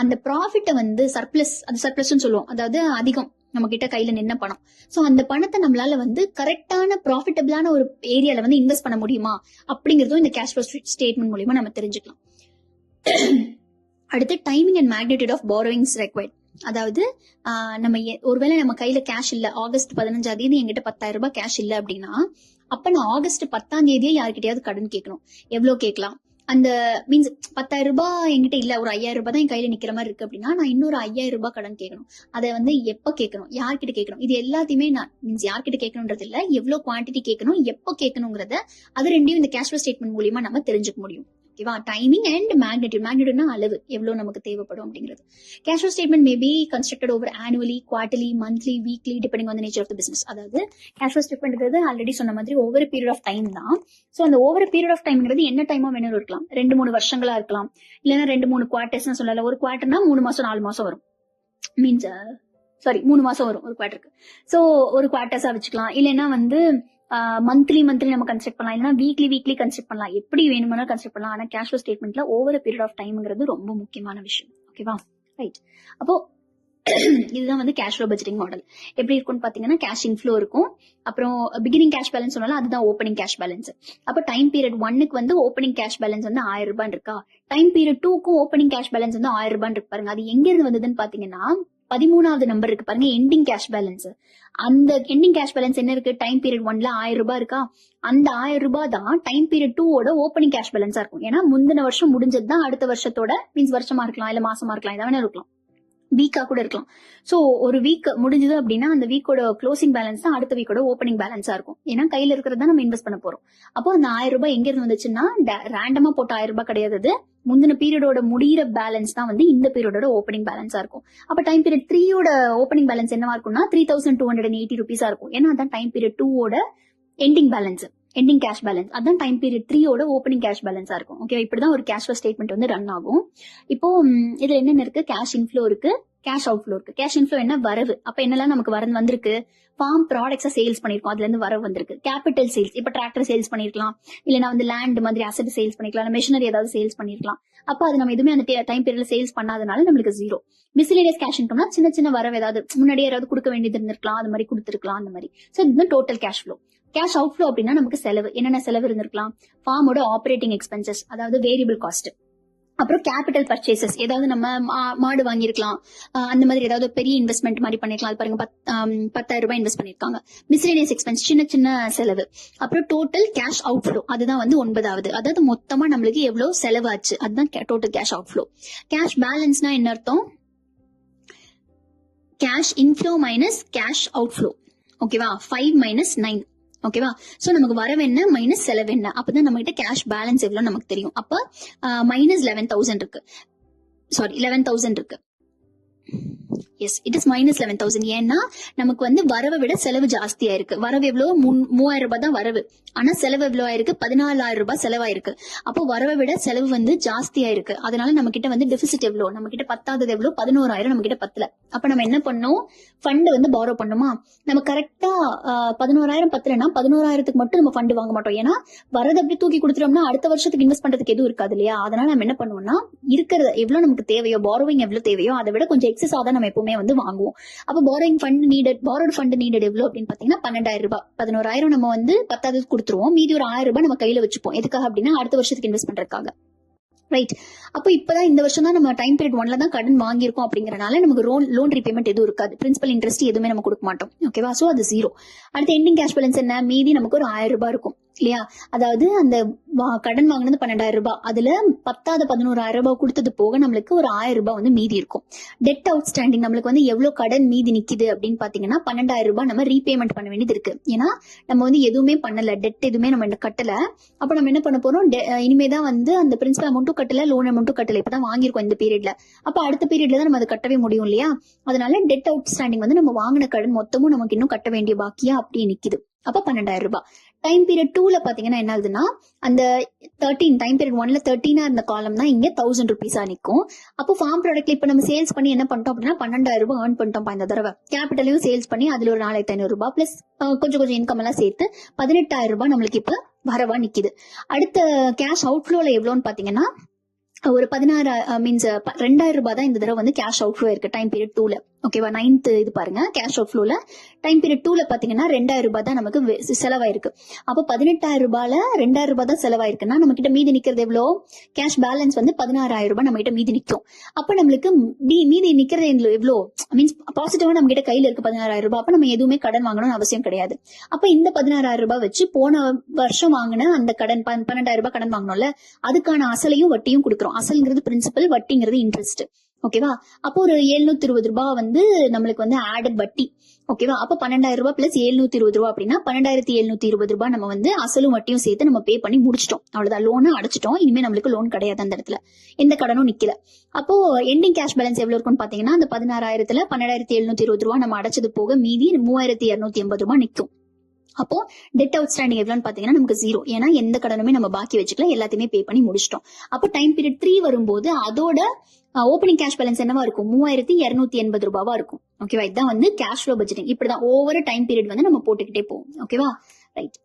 அந்த ப்ராஃபிட்ட வந்து சர்ப்ளஸ், அது சர்ப்ளஸ்ன்னு சொல்லுவோம், அதாவது அதிகம் நம்ம கிட்ட கையில நின்ன பணம். சோ அந்த பணத்தை நம்மளால வந்து கரெக்டான ப்ராஃபிட்டபிளான ஒரு ஏரியால வந்து இன்வெஸ்ட் பண்ண முடியுமா அப்படிங்கறதும் இந்த கேஷ் ஃப்ளோ ஸ்டேட்மெண்ட் மூலமா நம்ம தெரிஞ்சுக்கலாம். அடுத்து timing and magnitude of borrowings required. அதாவது நம்ம ஒருவேளை நம்ம கையில கேஷ் இல்ல, ஆகஸ்ட் 15ஆம் தேதி என்கிட்ட 10,000 ரூபாய் கேஷ் இல்ல அப்படின்னா, அப்ப நான் ஆகஸ்ட் 10ஆம் தேதியே யார்கிட்டயாவது கடன் கேட்கணும். எவ்வளவு கேட்கலாம், அந்த மீன்ஸ் 10,000 ரூபாய் என்கிட்ட இல்ல, ஒரு 5,000 ரூபாய் தான் என் கையில நிக்கிற மாதிரி இருக்கு அப்படின்னா நான் இன்னொரு 5,000 ரூபாய் கடன் கேட்கணும். அதை வந்து எப்ப கேட்கணும், யார்கிட்ட கேட்கணும், இது எல்லாத்தையுமே நான் மீன்ஸ் யார்கிட்ட கேட்கணும்ன்றது இல்ல, எவ்வளவு குவான்டிட்டி கேட்கணும், எப்போ கேட்கணுங்கிறத அது ரெண்டையும் இந்த கேஷ் ஃப்ளோ ஸ்டேட்மெண்ட் மூலியமா நம்ம தெரிஞ்சுக்க முடியும். ஓகேவா, டைமிங் அண்ட் மேக்னிடியூட். மேக்னிடியூட்னா அளவு, எவ்வளவு நமக்கு தேவைப்படும் அப்படிங்கிறது. Cash flow statement may be constructed over annually, quarterly, monthly, weekly, depending on the nature of the business. அதாவது கேஷ் ஃப்ளோ ஸ்டேட்மெண்ட்ங்கிறது ஆல்ரெடி சொன்ன மாதிரி ஒவ்வொரு பீரியட் ஆஃப் டைம் தான். சோ அந்த ஒவ்வொரு பீரியட் ஆஃப் டைம்ங்கிறது என்ன டைமா வேணும் இருக்கலாம், 2-3 வருஷங்களா இருக்கலாம், இல்லைன்னா 2-3 குவார்டர்ஸ் சொல்லல. ஒரு குவார்டர்னா 3 மாசம் 4 மாசம் வரும், மீன்ஸ் 3 மாசம் வரும் ஒரு குவார்டருக்கு. சோ ஒரு குவார்டர்ஸா வச்சுக்கலாம், இல்லைன்னா வந்து மந்த்லி நம்ம கன்ஸ்ட்ரக்ட் பண்ணலாம், இல்லைன்னா வீக்லி கன்ஸ்ட்ரக்ட் பண்ணலாம், எப்படி வேணுமானாலும் கன்ஸ்ட்ரக்ட் பண்ணலாம். ஆனா கேஷ் ஃப்ளோ ஸ்டேட்மெண்ட்ல ஓவர் பீரியட் ஆஃப் டைம்ங்கிறது ரொம்ப முக்கியமான விஷயம். ஓகேவா, ரைட். அப்போ இதுதான் வந்து கேஷ் ஃப்ளோ பட்ஜெட்டிங் மாடல். எப்படி இருக்கும்னு பாத்தீங்கன்னா, கேஷ் இன்ஃப்ளோ இருக்கும், அப்புறம் பிகினிங் கேஷ் பேலன்ஸ் சொன்னாலும் அதுதான் ஓப்பனிங் கேஷ் பேலன்ஸ். அப்போ டைம் பீரியட் 1க்கு வந்து ஓப்பனிங் கேஷ் பேலன்ஸ் வந்து 1000 ரூபாய் இருக்கா, டைம் பீரியட் 2க்கும் ஓப்பனிங் கேஷ் பேலன்ஸ் வந்து 1000 ரூபாய் இருக்கு பாருங்க. அது எங்க இருந்து வந்ததுன்னு பாத்தீங்கன்னா 13வது நம்பர் இருக்கு பாருங்க, எண்டிங் கேஷ் பேலன்ஸ். அந்த எண்டிங் கேஷ் பேலன்ஸ் என்ன இருக்கு, டைம் பீரியட் 1ல 1000 ரூபாய் இருக்கா, அந்த 1000 ரூபாய் தான் டைம் பீரியட் 2ஓட ஓப்பனிங் கேஷ் பேலன்ஸா இருக்கும். ஏன்னா முந்தின வருஷம் முடிஞ்சது தான் அடுத்த வருஷத்தோட, மீன்ஸ் வருஷமா இருக்கலாம் இல்ல மாசமா இருக்கலாம், இதை வேணா இருக்கலாம். வீக்கா கூட இருக்கலாம். சோ ஒரு வீக் முடிஞ்சது அப்படின்னா அந்த வீக்கோட க்ளோசிங் பேலன்ஸ் தான் அடுத்த வீக்கோட ஓப்பனிங் பேலன்ஸா இருக்கும். ஏன்னா கையில இருக்கிறத நம்ம இன்வெஸ்ட் பண்ண போறோம். அப்போ அந்த 1000 ரூபாய் எங்க இருந்து வந்துச்சுன்னா ரேண்டமா போட்ட 1000 ரூபாய் கிடையாது. அது முந்தின பீரியடோட முடிகிற பேலன்ஸ் தான் வந்து இந்த பீரியடோட ஓப்பனிங் பேலன்ஸா இருக்கும். அப்ப டைம் பீரியட் 3யோட ஓப்பனிங் பேலன்ஸ் என்னவா இருக்கும்னா 3280 ருபீஸா இருக்கும். ஏன்னா அதான் டைம் பீரியட் 2ஓட ending balance, ending cash balance. அதான் டைம் பீரியட் 3யோட ஓப்பனிங் கேஷ் பேலன்ஸா இருக்கும். ஓகே, இப்படிதான் ஒரு கேஷ் ஃப்ளோ ஸ்டேட்மெண்ட் வந்து ரன் ஆகும். இப்போ இதுல என்னென்ன இருக்கு? கேஷ் இன்ஃப்ளோ இருக்கு, கேஷ் அவுட்ஃப்ளோ இருக்கு. கேஷ் இன்ஃப்ளோ என்ன? வரவு. அப்ப என்னெல்லாம் நமக்கு வந்திருக்கு? ஃபார்ம் ப்ராடக்ட்ஸா சேல்ஸ் பண்ணிருக்கோம், அதுல இருந்து வரவு வந்திருக்கு. கேபிட்டல் சேல்ஸ், இப்ப டிராக்டர் சேல்ஸ் பண்ணிருக்கலாம், இல்லனா வந்து லேண்ட் மாதிரி அசெட் சேல்ஸ் பண்ணிக்கலாம், மெஷினரி ஏதாவது சேல்ஸ் பண்ணிருக்கலாம். அப்ப அது நம்ம எதுவுமே அந்த டைம் பீரியட்ல சேல்ஸ் பண்ணாதனால நம்மளுக்கு ஜீரோ. மிஸ்லேனியஸ் கேஷ் இன்கம்னா சின்ன சின்ன வரவு ஏதாவது முன்னாடியே யாராவது கொடுக்க வேண்டியது இருந்திருக்கலாம், அது மாதிரி கொடுத்துருக்கலாம், அந்த மாதிரி. சோ இது total cash flow. Cash outflow அப்படின்னா நமக்கு செலவு. என்னென்ன செலவு இருந்திருக்கலாம்? ஃபார்மோட ஆபரேட்டிங் எக்ஸ்பென்சஸ், அதாவது வேரியபிள் காஸ்ட். அப்புறம் கேபிட்டல் பர்ச்சேசஸ், ஏதாவது நம்ம மாடு வாங்கியிருக்கலாம், அந்த மாதிரி ஏதாவது பெரிய இன்வெஸ்ட்மெண்ட் மாதிரி பண்ணிருக்கலாம். அது பாருங்க 10,000 ரூபாய் இன்வெஸ்ட் பண்ணிருக்காங்க. மிஸ்லேனியஸ் எக்ஸ்பென்ஸ், சின்ன சின்ன செலவு. அப்புறம் டோட்டல் கேஷ் அவுட்ஃப்ளோ, அதுதான் வந்து 9வது. அதாவது மொத்தமா நம்மளுக்கு எவ்வளவு செலவு ஆச்சு, அதுதான் டோட்டல் கேஷ் அவுட்ஃப்ளோ. கேஷ் பேலன்ஸ்னா என்ன அர்த்தம்? Cash inflow minus cash outflow. ஓகேவா? 5 மைனஸ் 9. ஓகேவா? சோ நமக்கு வரவு என்ன மைனஸ் செலவு என்ன, அப்பதான் நம்ம கிட்ட கேஷ் பேலன்ஸ் எவ்வளவு நமக்கு தெரியும். அப்ப மைனஸ் 11,000 இருக்கு. சாரி, 11,000 இருக்கு. Yes, it is minus 11,000. ஏன்னா நமக்கு வந்து வரவை விட செலவு ஜாஸ்தியா இருக்கு. வரவு எவ்வளவு? 3,000 ரூபாய் தான் வரவு. ஆனா செலவு எவ்வளவு ஆயிருக்கு? 14,000 ரூபாய் செலவாயிருக்கு. அப்போ வரவை விட செலவு வந்து ஜாஸ்தியா இருக்கு. அதனால நம்ம கிட்ட வந்து டெபிசிட் எவ்வளவு? நம்ம கிட்ட பத்தாதது எவ்வளவு? 11,000 நம்ம கிட்ட பத்தல. அப்ப நம்ம என்ன பண்ணோம்? ஃபண்ட் வந்து பாரோ பண்ணுமா? நம்ம கரெக்டா 11,000 பத்தலன்னா 11,000க்கு மட்டும் நம்ம ஃபண்ட் வாங்க மாட்டோம். ஏன்னா வரது அப்படி தூக்கி கொடுத்துட்டோம்னா அடுத்த வருஷத்துக்கு இன்வெஸ்ட் பண்றதுக்கு எதுவும் இருக்காது இல்லையா? அதனால நம்ம என்ன பண்ணுவோம்னா இருக்கிறத எவ்வளவு நமக்கு தேவையோ, பாரோவிங் எவ்வளவு தேவையோ அதை விட கொஞ்சம் எக்ஸஸ் ஆதான் நம்ம எப்பவுமே வந்து வாங்குவோம். அப்ப borrowing fund needed, borrowed fund needed எவ்வளவு அப்படின்னு பாத்தீங்கன்னா 12,000 ரூபாய். 11,000 நம்ம வந்து 10வது கொடுத்துருவோம், மீதி ஒரு 1000 ரூபாய் நம்ம கையில வச்சுப்போம். எதுக்காக அப்படின்னா அடுத்த வருஷத்துக்கு இன்வெஸ்ட் பண்றதுக்காக. ரைட். அப்போ இப்பதான் இந்த வருஷம் தான் நம்ம டைம் பீரியட் 1ல தான் கடன் வாங்கியிருக்கோம். அப்படிங்கறனால நமக்கு லோன் ரீபேமெண்ட் எதுவும் இருக்காது, பிரின்சிபல் இன்ட்ரெஸ்ட் எதுவுமே நம்ம கொடுக்க மாட்டோம். ஓகேவா? சோ அது ஜீரோ. அடுத்து எண்டிங் கேஷ் பேலன்ஸ் என்ன? மீதி நமக்கு ஒரு 1000 ரூபாய் இருக்கும் இல்லையா? அதாவது அந்த கடன் வாங்கினது 12,000 ரூபாய், அதுல 11,000 ரூபாய் கொடுத்தது போக நம்மளுக்கு ஒரு 1000 ரூபாய் வந்து மீதி இருக்கும். டெட் அவுட் ஸ்டாண்டிங், நம்மளுக்கு வந்து எவ்வளவு கடன் மீதி நிக்குது அப்படின்னு பாத்தீங்கன்னா 12,000 ரூபாய் நம்ம ரீபேமெண்ட் பண்ண வேண்டியது இருக்கு. ஏன்னா நம்ம வந்து எதுவுமே பண்ணல, டெட் எதுவுமே நம்ம கட்டல. அப்ப நம்ம என்ன பண்ண போறோம்? இனிமேதான் வந்து அந்த பிரின்சிபல் அமௌண்ட்டும் கட்டல, லோன் அமௌண்ட்டும் கட்டல, இப்பதான் வாங்கியிருக்கோம் இந்த பீரியட்ல. அப்ப அடுத்த பீரியட்ல தான் நம்ம அதை கட்டவே முடியும் இல்லையா? அதனால டெட் அவுட் ஸ்டாண்டிங் வந்து நம்ம வாங்கின கடன் மொத்தமும் நமக்கு இன்னும் கட்ட வேண்டிய பாக்கியா அப்படியே நிக்குது. அப்ப 12,000 ரூபாய். டைம் பீரியட் 2ல பாத்தீங்கன்னா என்ன ஆகுதுன்னா அந்த 13 டைம் பீரியட் 1ல 13 இருந்த காலம் தான் இங்க 1,000 ருபீஸா நிக்கும். அப்போ ஃபார்ம் ப்ராடக்ட்ல இப்ப நம்ம சேல்ஸ் பண்ணி என்ன பண்ணிட்டோம் அப்படின்னா 12,000 ரூபாய் ஏர்ன் பண்ணிட்டோம் இந்த தடவை. கேபிட்டலையும் சேல்ஸ் பண்ணி அதுல ஒரு 4,500 ரூபாய் பிளஸ் கொஞ்சம் கொஞ்சம் இன்கம் எல்லாம் சேர்த்து 18,000 ரூபாய் நம்மளுக்கு இப்ப வரவா நிக்குது. அடுத்த கேஷ் அவுட்ஃப்ளோல எவ்வளவுன்னு பாத்தீங்கன்னா ஒரு 2,000 ரூபாய் தான் இந்த தடவை வந்து கேஷ் அவுட்ஃப்ளோ இருக்கு டைம் பீரியட் 2ல. ஓகேவா? 9th இது பாருங்க, கேஷ் அவுட்ஃப்ளோல டைம் பீரியட் 2ல பாத்தீங்கன்னா 2,000 ரூபாய் தான் நமக்கு செலவாயிருக்கு. அப்போ 18,000 ரூபாயில 2,000 ரூபாய் தான் செலவாயிருக்குன்னா நம்ம கிட்ட மீதி நிக்கிறது எவ்வளோ? கேஷ் பேலன்ஸ் வந்து 16,000 ரூபாய் நம்ம கிட்ட மீதி நிக்கும். அப்ப நம்மளுக்கு மீதி நிக்கிறது எவ்வளோ? மீன்ஸ் பாசிட்டிவா நம்ம கிட்ட கையில இருக்கு 16,000 ரூபாய். அப்ப நம்ம எதுவுமே கடன் வாங்கணும்னு அவசியம் கிடையாது. அப்ப இந்த 16,000 ரூபாய் வச்சு போன வருஷம் வாங்கின அந்த கடன் 12,000 ரூபாய் கடன் வாங்கணும்ல, அதுக்கான அசலையும் வட்டியும் கொடுக்குறோம். அசல்ங்கிறது பிரின்சிபல், வட்டிங்கிறது இன்ட்ரெஸ்ட். ஓகேவா? அப்போ ஒரு 720 ரூபாய் வந்து நம்மளுக்கு வந்து ஆடட் வட்டி. ஓகேவா? அப்ப 12,000 ரூபாய் பிளஸ் 720 ரூபாய் அப்படின்னா 12,720 ரூபாய் நம்ம வந்து அசலும் வட்டியும் சேர்த்து நம்ம பே பண்ணி முடிச்சிட்டோம். அவ்வளவுதான், லோனை அடைச்சிட்டோம். இனிமே நம்மளுக்கு லோன் கிடையாது, அந்த இடத்துல எந்த கடனும் நிக்கல. அப்போ எண்டிங் கேஷ் பேலன்ஸ் எவ்வளவு இருக்கும்னு பாத்தீங்கன்னா அந்த 16,000ல 12,720 ரூபாய் நம்ம அடைச்சது போக மீதி 3,280 ரூபாய் நிக்கும். அப்போ டெட் அவுட் ஸ்டாண்டிங் எவ்வளவுன்னு பாத்தீங்கன்னா நமக்கு ஜீரோ. ஏன்னா எந்த கடனுமே நம்ம பாக்கி வச்சுக்கல, எல்லாத்தையுமே பே பண்ணி முடிச்சிட்டோம். அப்போ டைம் பீரியட் 3 வரும்போது அதோட ஓப்பனிங் கேஷ் பேலன்ஸ் என்னவா இருக்கும்? 3,280 ரூபாவா இருக்கும். ஓகேவா? இதுதான் வந்து கேஷ் ஃப்ளோ பட்ஜெட்டிங். இப்படிதான் ஒவ்வொரு டைம் பீரியட் வந்து நம்ம போட்டுக்கிட்டே போவோம். ஓகேவா? ரைட்.